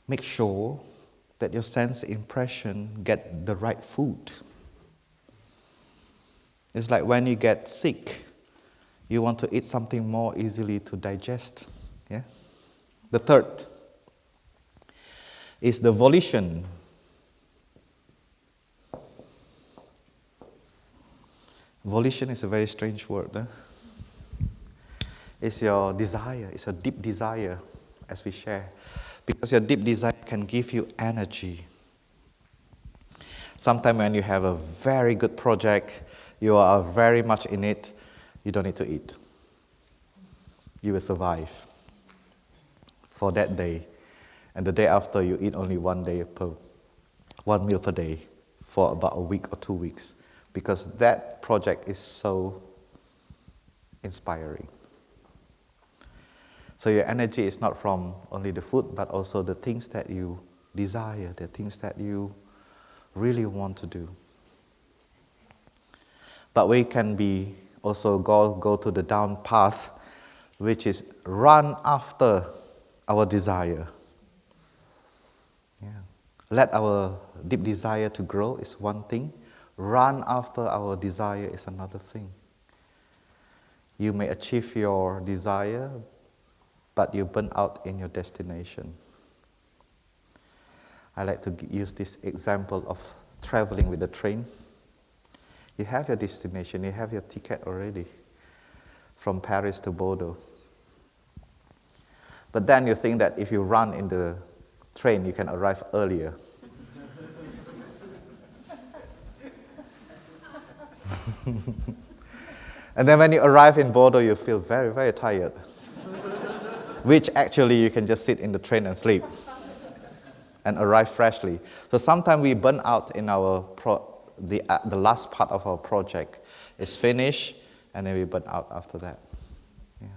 make sure that your sense impression get the right food. It's like when you get sick, you want to eat something more easily to digest. Yeah? The third is the volition. Volition is a very strange word. Huh? It's your desire, it's a deep desire, as we share. Because your deep desire can give you energy. Sometimes when you have a very good project, you are very much in it, you don't need to eat. You will survive for that day. And the day after, you eat only one meal per day for about a week or 2 weeks. Because that project is so inspiring. So your energy is not from only the food, but also the things that you desire, the things that you really want to do. But we can be also go to the down path, which is run after our desire. Yeah. Let our deep desire to grow is one thing. Run after our desire is another thing. You may achieve your desire, but you burn out in your destination. I like to use this example of traveling with the train. You have your destination, you have your ticket already from Paris to Bordeaux. But then you think that if you run in the train, you can arrive earlier. And then when you arrive in Bordeaux, you feel very, very tired. Which actually you can just sit in the train and sleep and arrive freshly. So sometimes we burn out in our the last part of our project is finished, and then we burn out after that. Yeah.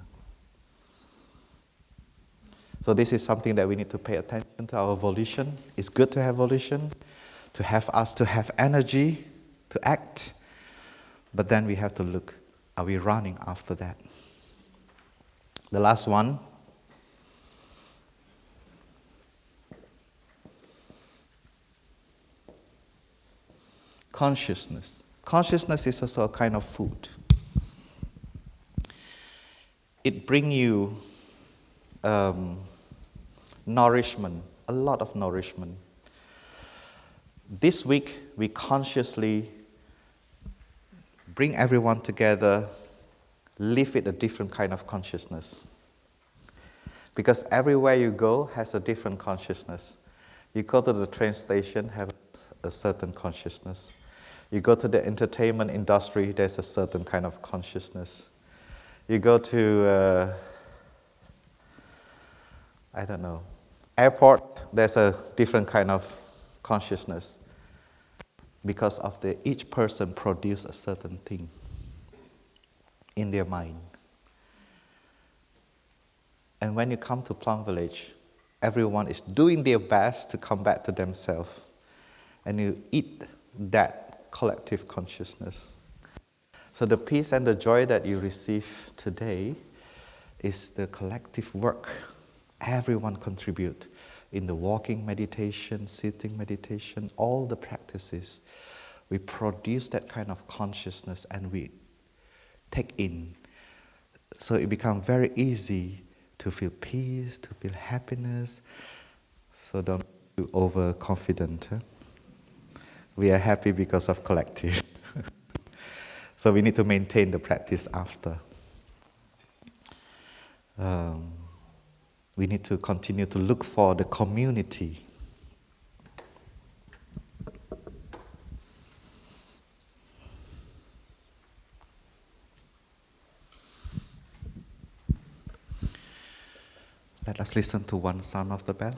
So this is something that we need to pay attention to our volition. It's good to have volition, to have energy, to act, but then we have to look, are we running after that? The last one, consciousness. Consciousness is also a kind of food. It brings you nourishment, a lot of nourishment. This week, we consciously bring everyone together, live with a different kind of consciousness. Because everywhere you go has a different consciousness. You go to the train station, have a certain consciousness. You go to the entertainment industry, there's a certain kind of consciousness. You go to, airport, there's a different kind of consciousness. Because of each person produce a certain thing in their mind. And when you come to Plum Village, everyone is doing their best to come back to themselves. And you eat that collective consciousness. So the peace and the joy that you receive today is the collective work. Everyone contribute in the walking meditation, sitting meditation, all the practices. We produce that kind of consciousness and we take in. So it becomes very easy to feel peace, to feel happiness. So don't be overconfident. Huh? We are happy because of collective. So we need to maintain the practice after. We need to continue to look for the community. Let us listen to one sound of the bell.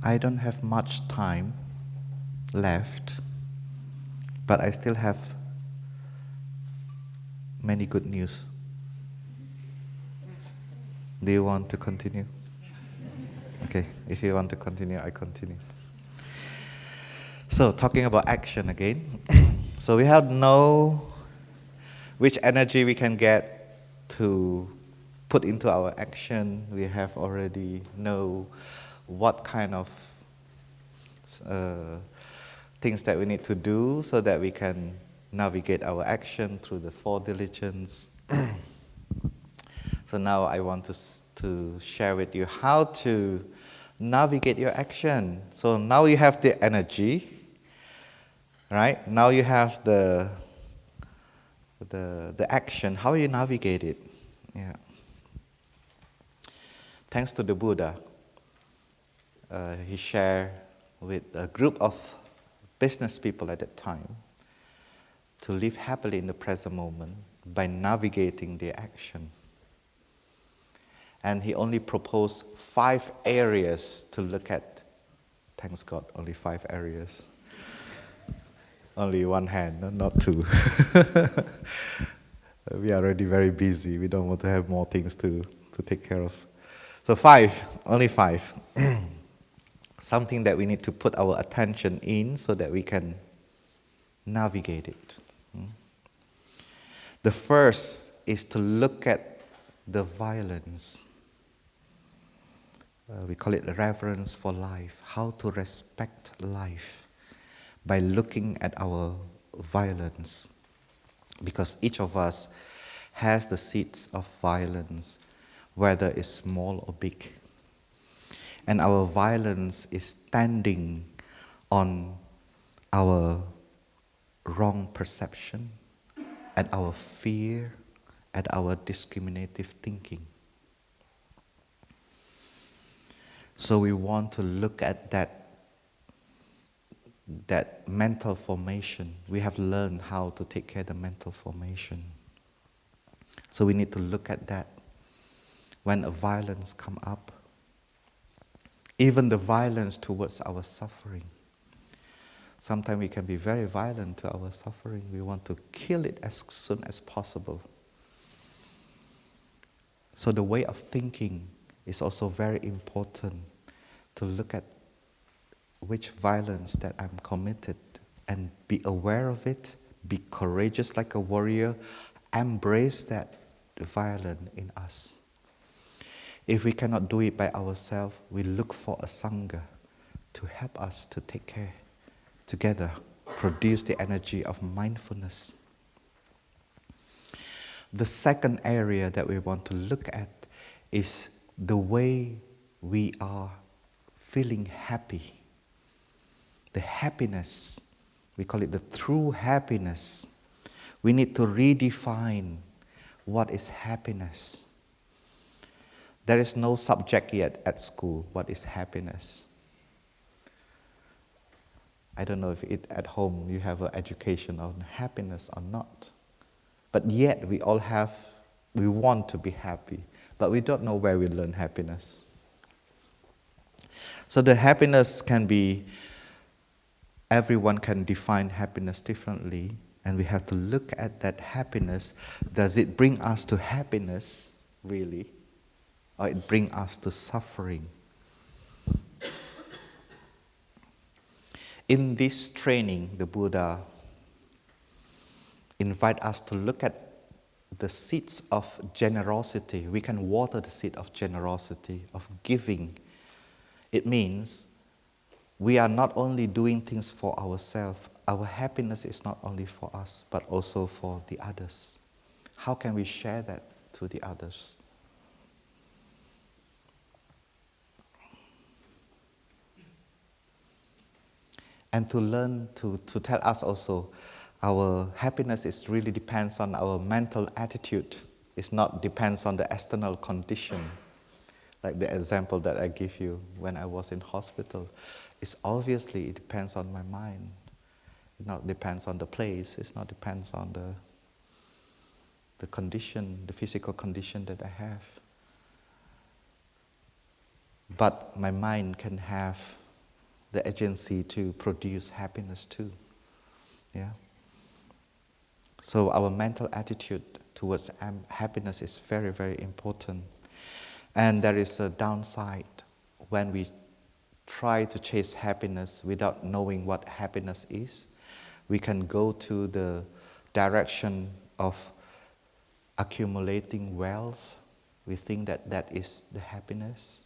I don't have much time left, but I still have many good news. Do you want to continue? Okay, if you want to continue, I continue. So, talking about action again. So, we have to know which energy we can get to put into our action. We have already know what kind of things that we need to do so that we can navigate our action through the four diligence. So now I want to share with you how to navigate your action. So now you have the energy, right? Now you have the action. How you navigate it? Yeah. Thanks to the Buddha, he shared with a group of business people at that time to live happily in the present moment by navigating their action. And he only proposed 5 areas to look at. Thanks God, only 5 areas. Only one hand, not 2. We are already very busy. We don't want to have more things to take care of. So 5, only 5. Something that we need to put our attention in so that we can navigate it. The first is to look at the violence. We call it reverence for life. How to respect life by looking at our violence. Because each of us has the seeds of violence, whether it's small or big. And our violence is standing on our wrong perception, and our fear, and our discriminative thinking. So we want to look at that mental formation. We have learned how to take care of the mental formation. So we need to look at that when a violence come up. Even the violence towards our suffering. Sometimes we can be very violent to our suffering. We want to kill it as soon as possible. So the way of thinking is also very important, to look at which violence that I'm committed and be aware of it, be courageous like a warrior, embrace that violence in us. If we cannot do it by ourselves, we look for a Sangha to help us to take care together, produce the energy of mindfulness. The second area that we want to look at is the way we are feeling happy. The happiness, we call it the true happiness. We need to redefine what is happiness. There is no subject yet at school, what is happiness. I don't know if at home you have an education on happiness or not. But yet we want to be happy, but we don't know where we learn happiness. So the happiness can be, everyone can define happiness differently, and we have to look at that happiness. Does it bring us to happiness, really? Or it bring us to suffering? In this training, the Buddha invite us to look at the seeds of generosity. We can water the seed of generosity, of giving. It means we are not only doing things for ourselves. Our happiness is not only for us, but also for the others. How can we share that to the others? And to learn to tell us also, our happiness is really depends on our mental attitude. It's not depends on the external condition. Like the example that I give you when I was in hospital. It's obviously, it depends on my mind. It not depends on the place. It's not depends on the condition, the physical condition that I have. But my mind can have the agency to produce happiness too. Yeah. So our mental attitude towards happiness is very, very important. And there is a downside when we try to chase happiness without knowing what happiness is. We can go to the direction of accumulating wealth. We think that that is the happiness.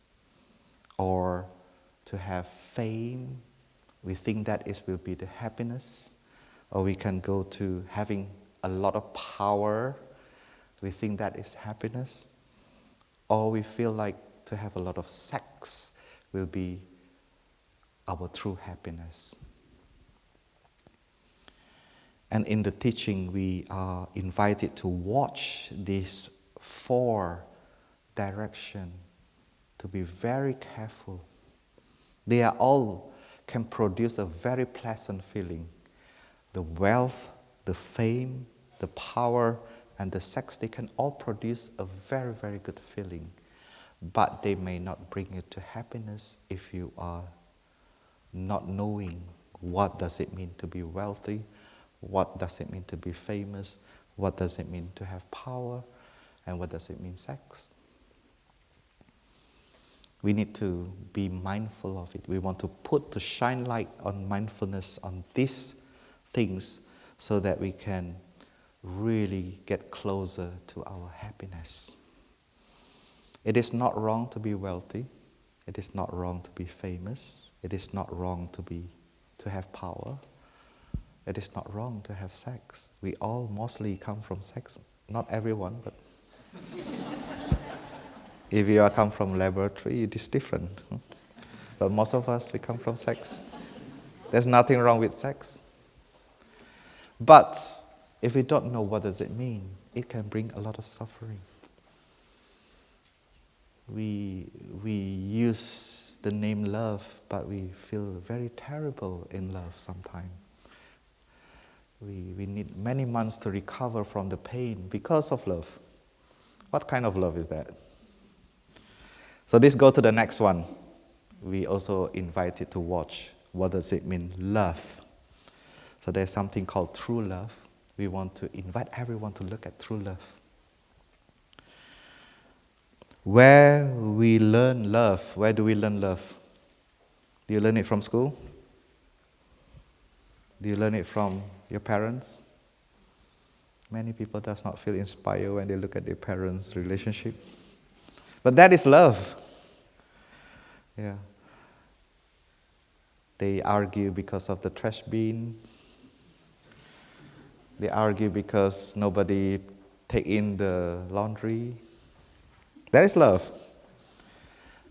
Or to have fame. We think that will be the happiness. Or we can go to having a lot of power. We think that is happiness. Or we feel like to have a lot of sex will be our true happiness. And in the teaching, we are invited to watch these 4 directions, to be very careful. They are all can produce a very pleasant feeling. The wealth, the fame, the power, and the sex, they can all produce a very, very good feeling. But they may not bring you to happiness if you are not knowing what does it mean to be wealthy, what does it mean to be famous, what does it mean to have power, and what does it mean sex. We need to be mindful of it. We want to shine light on mindfulness on these things so that we can really get closer to our happiness. It is not wrong to be wealthy. It is not wrong to be famous. It is not wrong to have power. It is not wrong to have sex. We all mostly come from sex. Not everyone, but if you come from laboratory, it is different. But most of us, we come from sex. There's nothing wrong with sex. But if we don't know what does it mean, it can bring a lot of suffering. We use the name love, but we feel very terrible in love sometimes. We need many months to recover from the pain because of love. What kind of love is that? So let's go to the next one. We also invited to watch what does it mean, love. So there's something called true love. We want to invite everyone to look at true love. Where we learn love, where do we learn love? Do you learn it from school? Do you learn it from your parents? Many people does not feel inspired when they look at their parents' relationship. But that is love. Yeah. They argue because of the trash bin. They argue because nobody take in the laundry. That is love.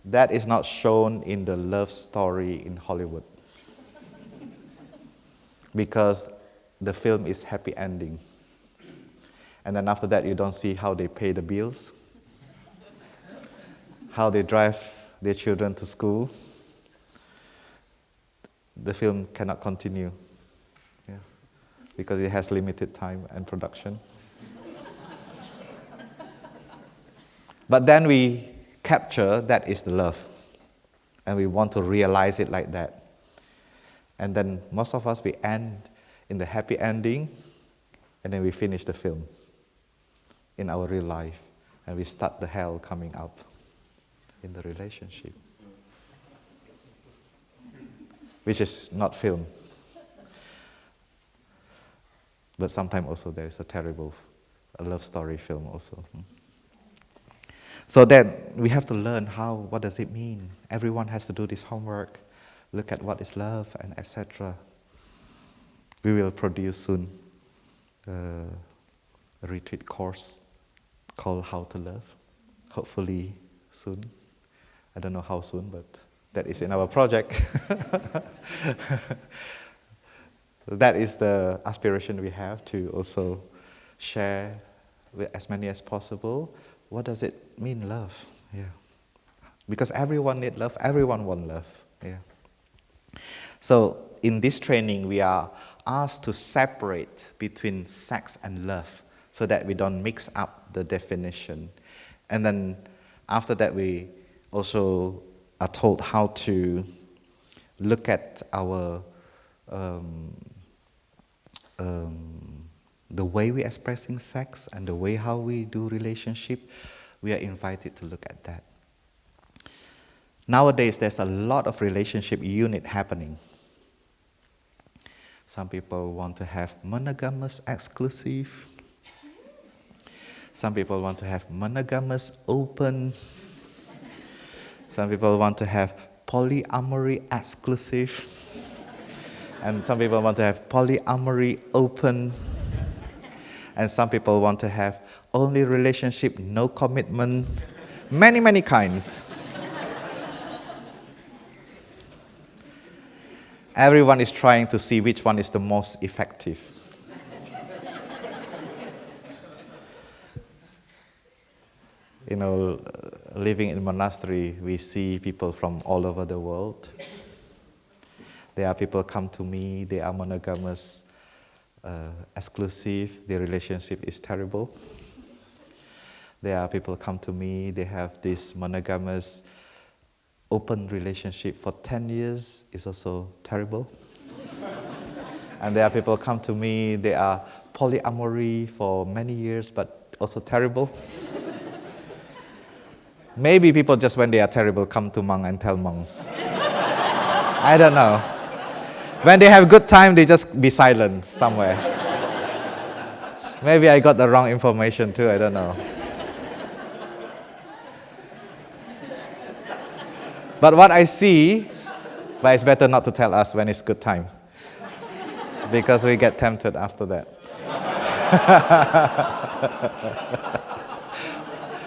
That is not shown in the love story in Hollywood. Because the film is happy ending. And then after that, you don't see how they pay the bills, how they drive their children to school. The film cannot continue, because it has limited time and production. But then we capture that is the love, and we want to realize it like that. And then most of us, we end in the happy ending, and then we finish the film in our real life, and we start the hell coming up in the relationship, which is not film. But sometimes also there is a terrible a love story film also. So then we have to learn what does it mean? Everyone has to do this homework, look at what is love, and etc. We will produce soon a retreat course called How to Love, hopefully soon. I don't know how soon, but that is in our project. That is the aspiration we have, to also share with as many as possible. What does it mean, love? Yeah. Because everyone needs love, everyone wants love. Yeah. So in this training, we are asked to separate between sex and love so that we don't mix up the definition. And then after that, we also are told how to look at our the way we're expressing sex and the way how we do relationship. We are invited to look at that. Nowadays, there's a lot of relationship unit happening. Some people want to have monogamous exclusive. Some people want to have monogamous open. Some people want to have polyamory exclusive. And some people want to have polyamory open. And some people want to have only relationship, no commitment. Many, many kinds. Everyone is trying to see which one is the most effective. Living in a monastery, we see people from all over the world. There are people come to me, they are monogamous, exclusive, their relationship is terrible. There are people come to me, they have this monogamous, open relationship for 10 years, is also terrible. And there are people come to me, they are polyamory for many years, but also terrible. Maybe people just when they are terrible come to monk and tell monks. I don't know. When they have good time, they just be silent somewhere. Maybe I got the wrong information too, I don't know. But what I see, but it's better not to tell us when it's good time, because we get tempted after that.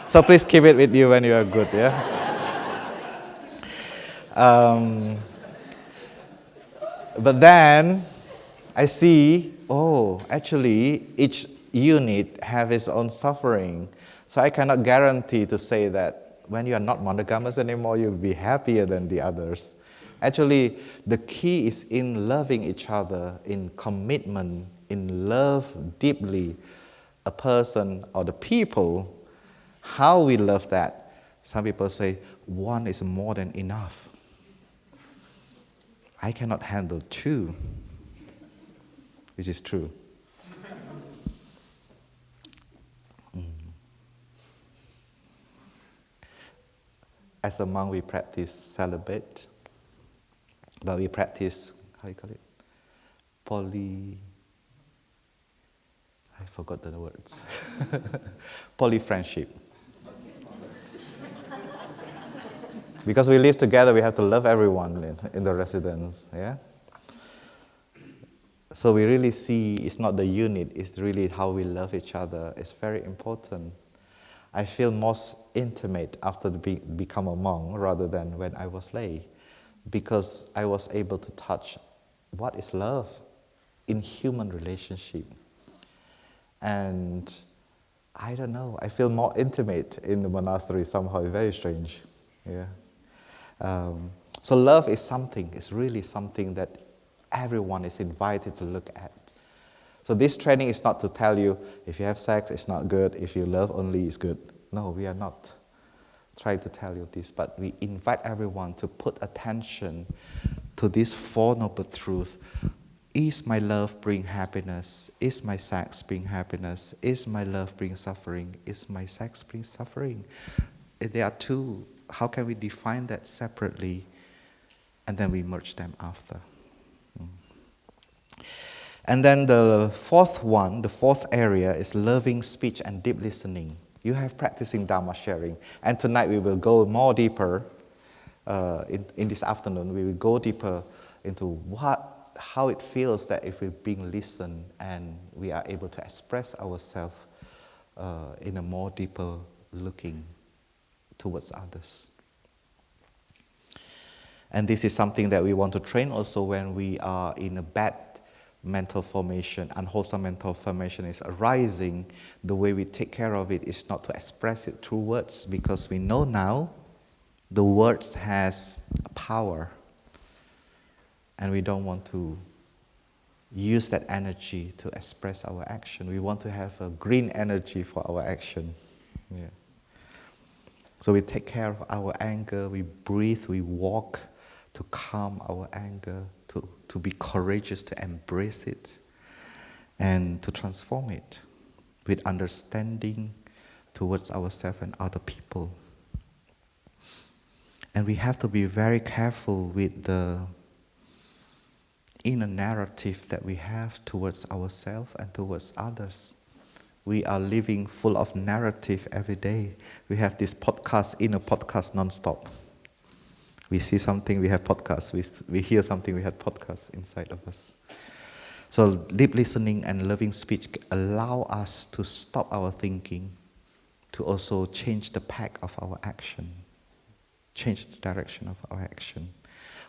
So please keep it with you when you are good, yeah? But then I see, actually each unit have its own suffering. So I cannot guarantee to say that when you are not monogamous anymore, you'll be happier than the others. Actually, the key is in loving each other, in commitment, in love deeply a person or the people. How we love that. Some people say, one is more than enough. I cannot handle two, which is true. As a monk, we practice celibate, but we practice, how you call it? I forgot the words. Poly-friendship. Because we live together, we have to love everyone in the residence, yeah? So we really see it's not the unit, it's really how we love each other. It's very important. I feel most intimate after become a monk rather than when I was lay, because I was able to touch what is love in human relationship. And I don't know, I feel more intimate in the monastery somehow, very strange. Yeah. So love is something, it's really something that everyone is invited to look at. So this training is not to tell you, if you have sex, it's not good, if you love only, it's good. No, we are not trying to tell you this, but we invite everyone to put attention to this Four Noble Truths. Is my love bring happiness? Is my sex bring happiness? Is my love bring suffering? Is my sex bring suffering? There are two. How can we define that separately? And then we merge them after. And then the fourth area is loving speech and deep listening. You have practicing Dharma sharing. And tonight we will go more deeper, in this afternoon, we will go deeper into how it feels that if we're being listened and we are able to express ourselves in a more deeper looking towards others. And this is something that we want to train also when we are in a bad mental formation, unwholesome mental formation is arising. The way we take care of it is not to express it through words, because we know now the words has power, and we don't want to use that energy to express our action. We want to have a green energy for our action. Yeah. So we take care of our anger, we breathe, we walk to calm our anger, to be courageous, to embrace it, and to transform it with understanding towards ourselves and other people. And we have to be very careful with the inner narrative that we have towards ourselves and towards others. We are living full of narrative every day. We have this inner podcast non-stop. We see something, we have podcasts. We hear something, we have podcasts inside of us. So deep listening and loving speech allow us to stop our thinking, to also change the path of our action, change the direction of our action.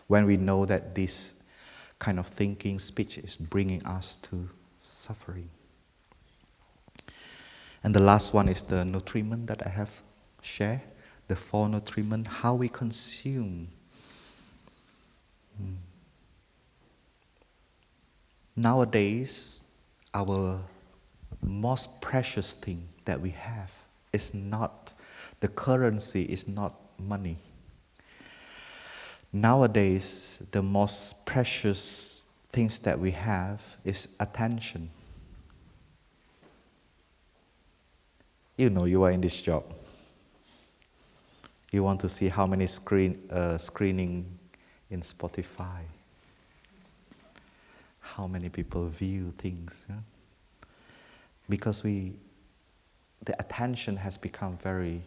When we know that this kind of thinking, speech is bringing us to suffering. And the last one is the nutriment that I have shared, the 4 nutriment, how we consume. Nowadays, our most precious thing that we have is not, the currency is not money. Nowadays, the most precious things that we have is attention. You know you are in this job. You want to see how many screening in Spotify. How many people view things. Yeah? Because the attention has become very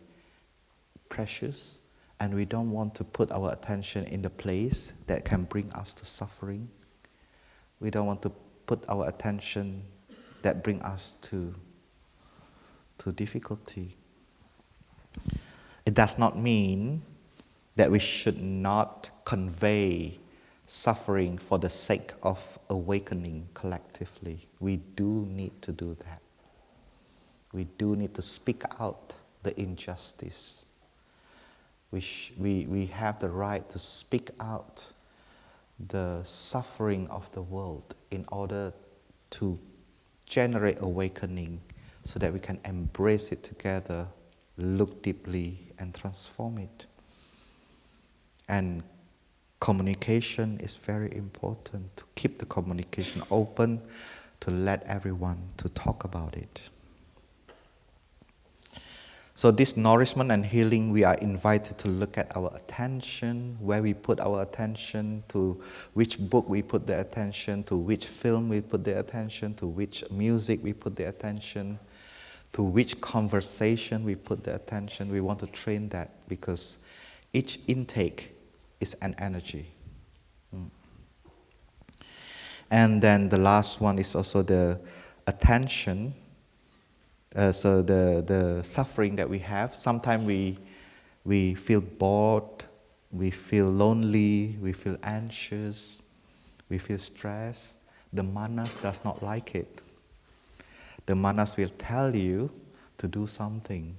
precious, and we don't want to put our attention in the place that can bring us to suffering. We don't want to put our attention that bring us to difficulty. It does not mean that we should not convey suffering for the sake of awakening collectively. We do need to do that. We do need to speak out the injustice. We have the right to speak out the suffering of the world in order to generate awakening so that we can embrace it together, look deeply, and transform it. And communication is very important, to keep the communication open, to let everyone to talk about it. So this nourishment and healing, we are invited to look at our attention, where we put our attention, to which book we put the attention, to which film we put the attention, to which music we put the attention, to which conversation we put the attention. We want to train that because each intake is an energy. And then the last one is also the attention. So the suffering that we have, sometimes we feel bored, we feel lonely, we feel anxious, we feel stressed. The manas does not like it. The manas will tell you to do something,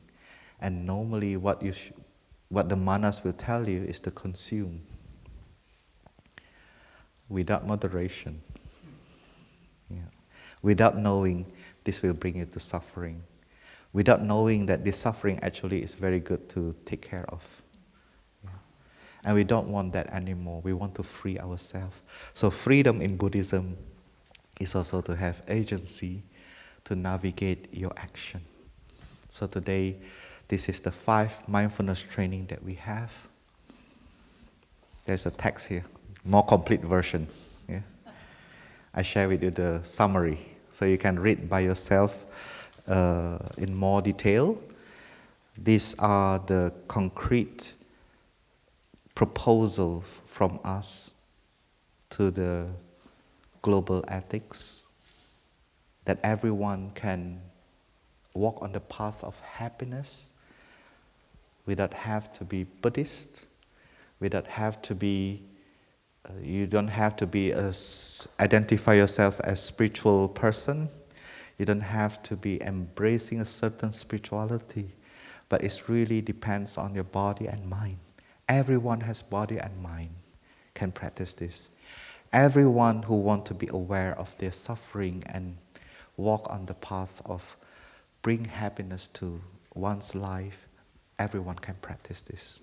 and normally what the manas will tell you is to consume without moderation. Yeah. Without knowing this will bring you to suffering. Without knowing that this suffering actually is very good to take care of. Yeah. And we don't want that anymore. We want to free ourselves. So freedom in Buddhism is also to have agency to navigate your action. So today, this is the 5 mindfulness training that we have. There's a text here, more complete version. Yeah. I share with you the summary, so you can read by yourself in more detail. These are the concrete proposals from us to the global ethics, that everyone can walk on the path of happiness without have to be Buddhist, without have to be, you don't have to be identify yourself as spiritual person. You don't have to be embracing a certain spirituality, but it really depends on your body and mind. Everyone has body and mind, can practice this. Everyone who wants to be aware of their suffering and walk on the path of bring happiness to one's life, everyone can practice this.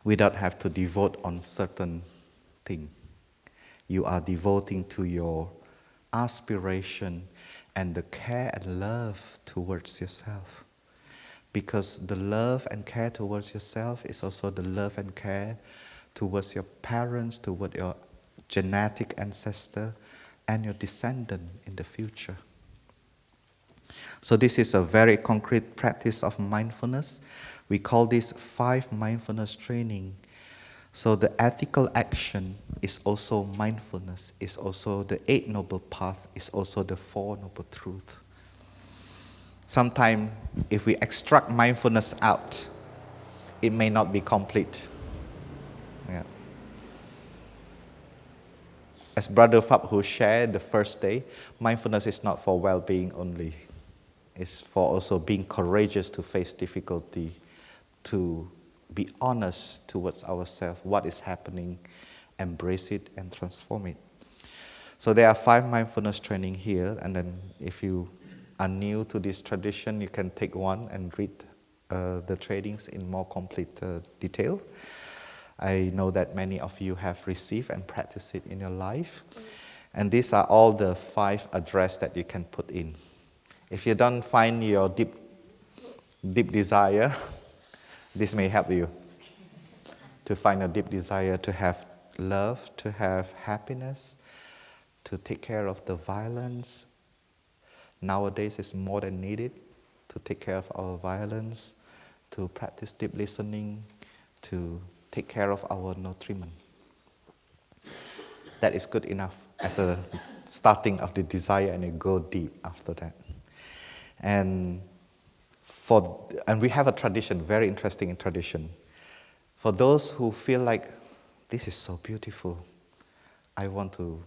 We don't have to devote on certain thing. You are devoting to your aspiration and the care and love towards yourself. Because the love and care towards yourself is also the love and care towards your parents, towards your genetic ancestor, and your descendant in the future. So this is a very concrete practice of mindfulness. We call this 5 mindfulness training. So the ethical action is also mindfulness, is also the 8 noble path, is also the 4 noble truths. Sometimes if we extract mindfulness out, it may not be complete. Yeah. As Brother Fab who shared the first day, mindfulness is not for well-being only. It's for also being courageous to face difficulty, to be honest towards ourselves, what is happening, embrace it and transform it. So there are 5 mindfulness training here, and then if you are new to this tradition, you can take one and read the trainings in more complete detail. I know that many of you have received and practiced it in your life. And these are all the 5 addresses that you can put in. If you don't find your deep desire, this may help you to find a deep desire to have love, to have happiness, to take care of the violence. Nowadays it's more than needed to take care of our violence, to practice deep listening, to take care of our nutriment. That is good enough as a starting of the desire, and you go deep after that. And we have a tradition, very interesting tradition. For those who feel like, this is so beautiful, I want to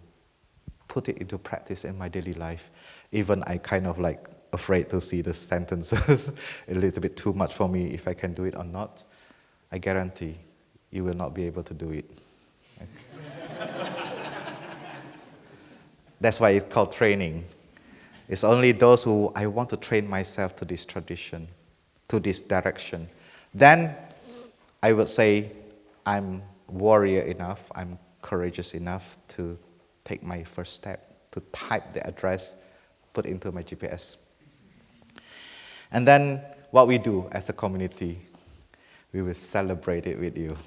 put it into practice in my daily life. Even I kind of like afraid to see the sentences, a little bit too much for me if I can do it or not. I guarantee you will not be able to do it. That's why it's called training. It's only those who, I want to train myself to this tradition, to this direction. Then I would say I'm warrior enough, I'm courageous enough to take my first step, to type the address, put into my GPS. And then what we do as a community, we will celebrate it with you.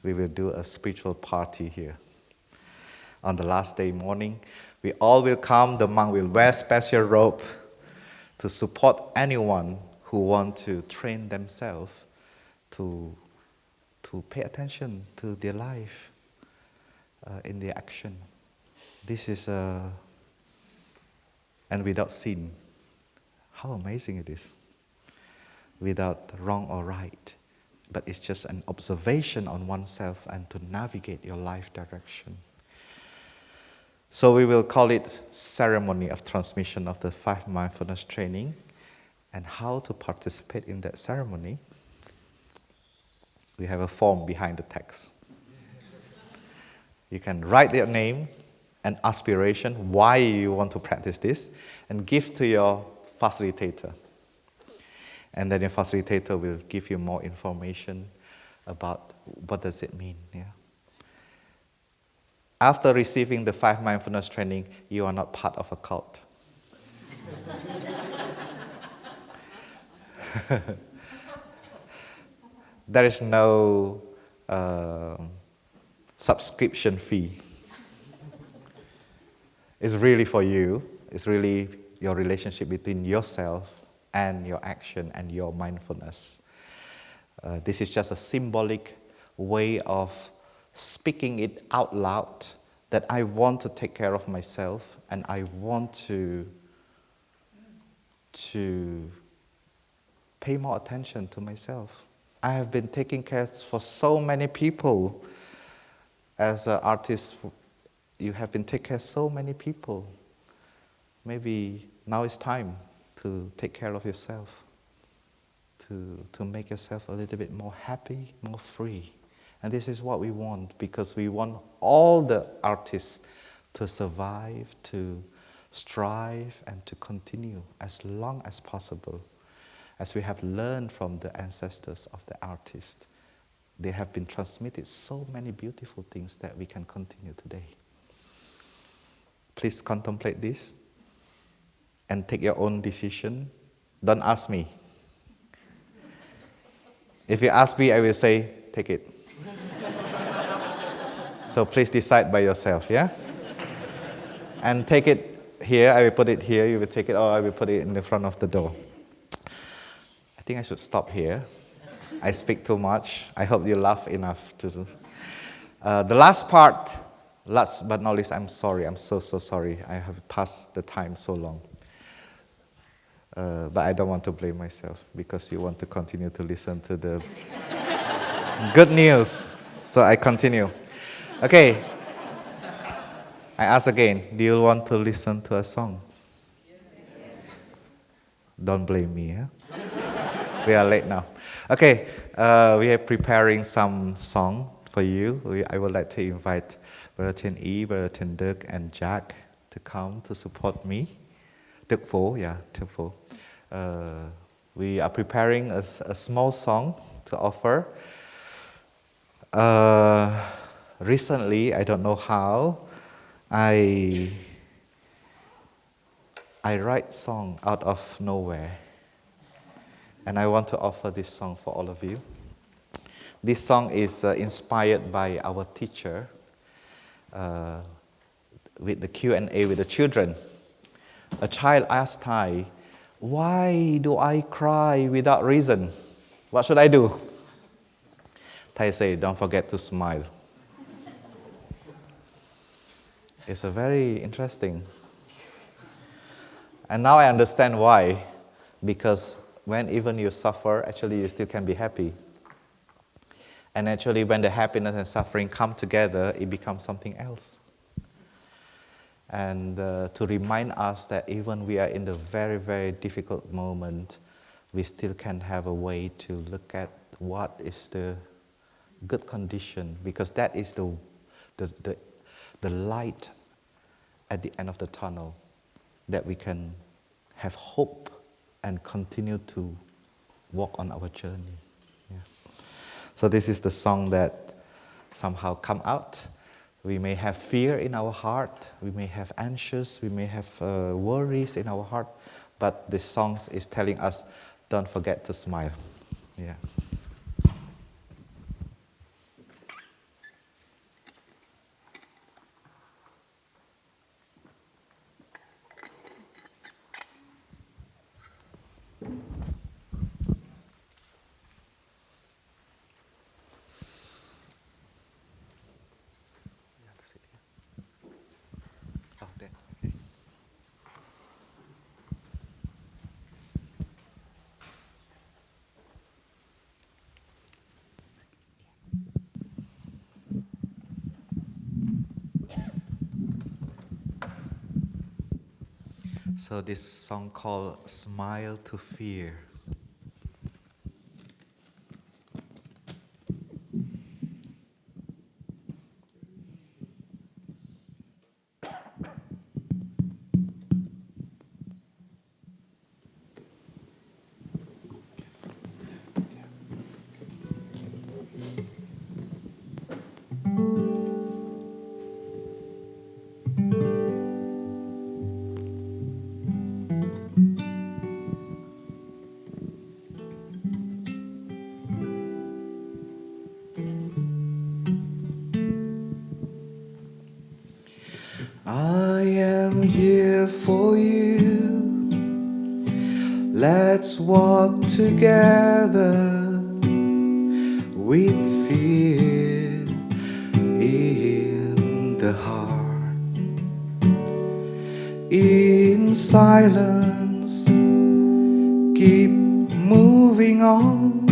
We will do a spiritual party here. On the last day morning, we all will come, the monk will wear special robe to support anyone who wants to train themselves to pay attention to their life in their action. This is and without sin. How amazing it is. Without wrong or right. But it's just an observation on oneself and to navigate your life direction. So we will call it ceremony of transmission of the 5 mindfulness training. And how to participate in that ceremony, we have a form behind the text. You can write their name and aspiration, why you want to practice this, and give to your facilitator. And then your facilitator will give you more information about what does it mean. Yeah. After receiving the 5 mindfulness training, you are not part of a cult. There is no subscription fee. It's really for you. It's really your relationship between yourself and your action and your mindfulness. This is just a symbolic way of speaking it out loud that I want to take care of myself and I want to pay more attention to myself. I have been taking care for so many people. As an artist, you have been taking care of so many people. Maybe now it's time to take care of yourself, to make yourself a little bit more happy, more free. And this is what we want, because we want all the artists to survive, to strive, and to continue as long as possible. As we have learned from the ancestors of the artists, they have been transmitted so many beautiful things that we can continue today. Please contemplate this and take your own decision. Don't ask me. If you ask me, I will say, take it. So please decide by yourself, yeah? And take it here, I will put it here, you will take it, or I will put it in the front of the door. I think I should stop here. I speak too much. I hope you laugh enough to do. The last part, last but not least, I'm sorry. I'm so sorry. I have passed the time so long. But I don't want to blame myself because you want to continue to listen to the good news. So I continue. Okay. I ask again, do you want to listen to a song? Don't blame me, yeah? We are late now. Okay, we are preparing some song for you. I would like to invite Brother Thiên Ý, Brother Thiên Đức, and Jack to come to support me. Đức Phổ, yeah, Đức Phổ. We are preparing a small song to offer. Recently, I don't know how, I write song out of nowhere. And I want to offer this song for all of you. This song is inspired by our teacher with the Q&A with the children. A child asked Thai, why do I cry without reason? What should I do? Thai said, don't forget to smile. It's a very interesting. And now I understand why. Because when even you suffer, actually you still can be happy. And actually when the happiness and suffering come together, it becomes something else. And to remind us that even we are in the very, very difficult moment, we still can have a way to look at what is the good condition, because that is the light at the end of the tunnel, that we can have hope and continue to walk on our journey. Yeah. So this is the song that somehow come out. We may have fear in our heart, we may have anxious, we may have worries in our heart, but this song is telling us, don't forget to smile. Yeah. So this song called Smile to Fear. Let's walk together with fear in the heart. In silence, keep moving on.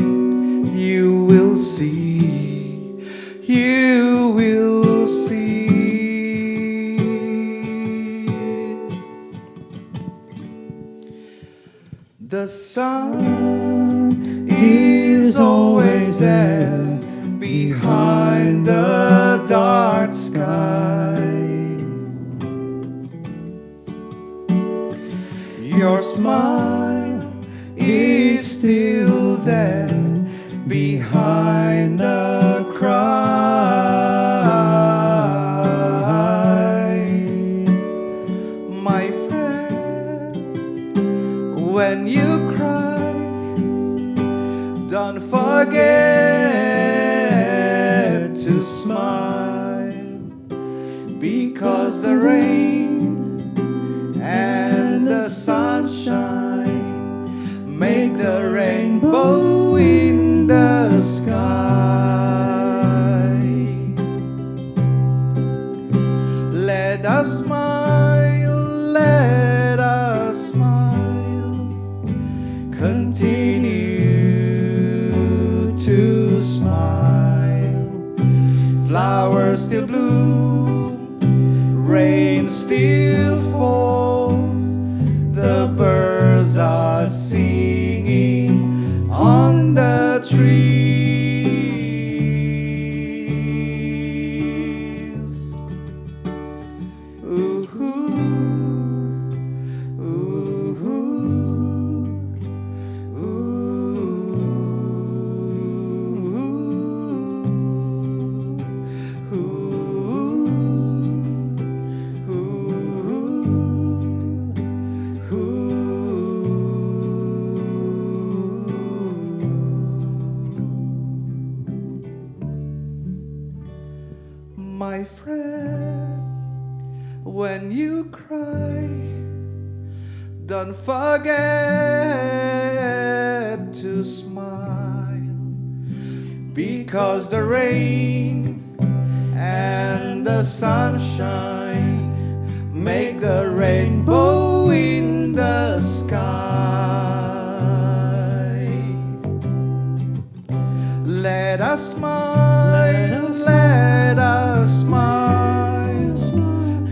You will see, you will see. The sun is always there behind the dark sky. Your smile is still there behind the cries. My friend, when you cry, don't forget to smile, because the rain and the sunshine make the rainbow in the sky. Let us smile, let us smile, continue to smile. Flowers still bloom, rain still falls, the birds are singing on the trees. Ooh, ooh, ooh, my friend, when you cry, don't forget to smile, because the rain and the sunshine make the rainbow in the sky. Let us smile, let us smile,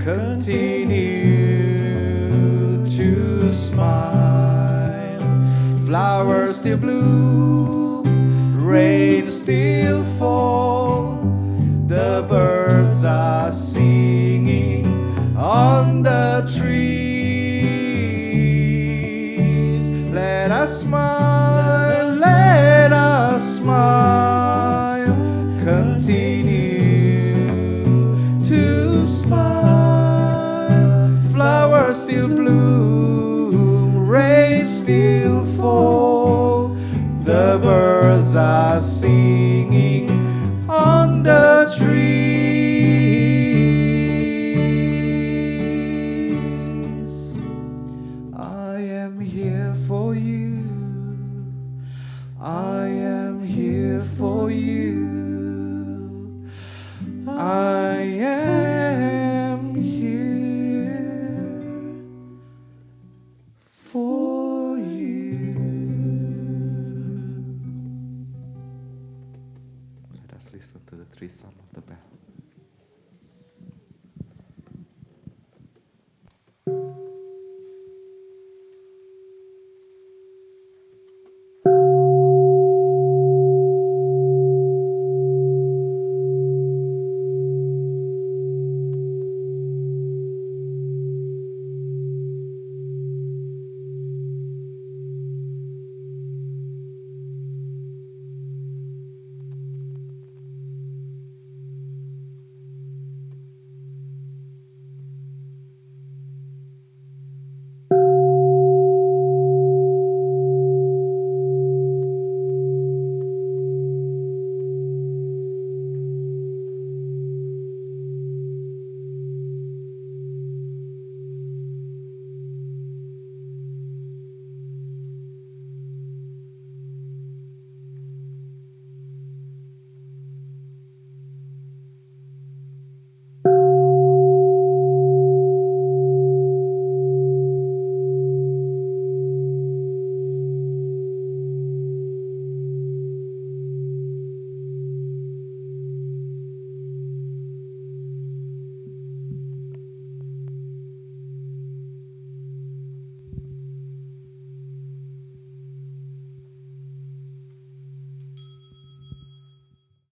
continue to smile. Flowers still bloom, rain still fall, the birds are singing on the trees. Let us smile, let us smile, continue to smile. Flowers still bloom, rain still fall, the birds are singing on the trees. I am here for you, I am here for you, I am here for you. Let us listen to the three sounds of the bell.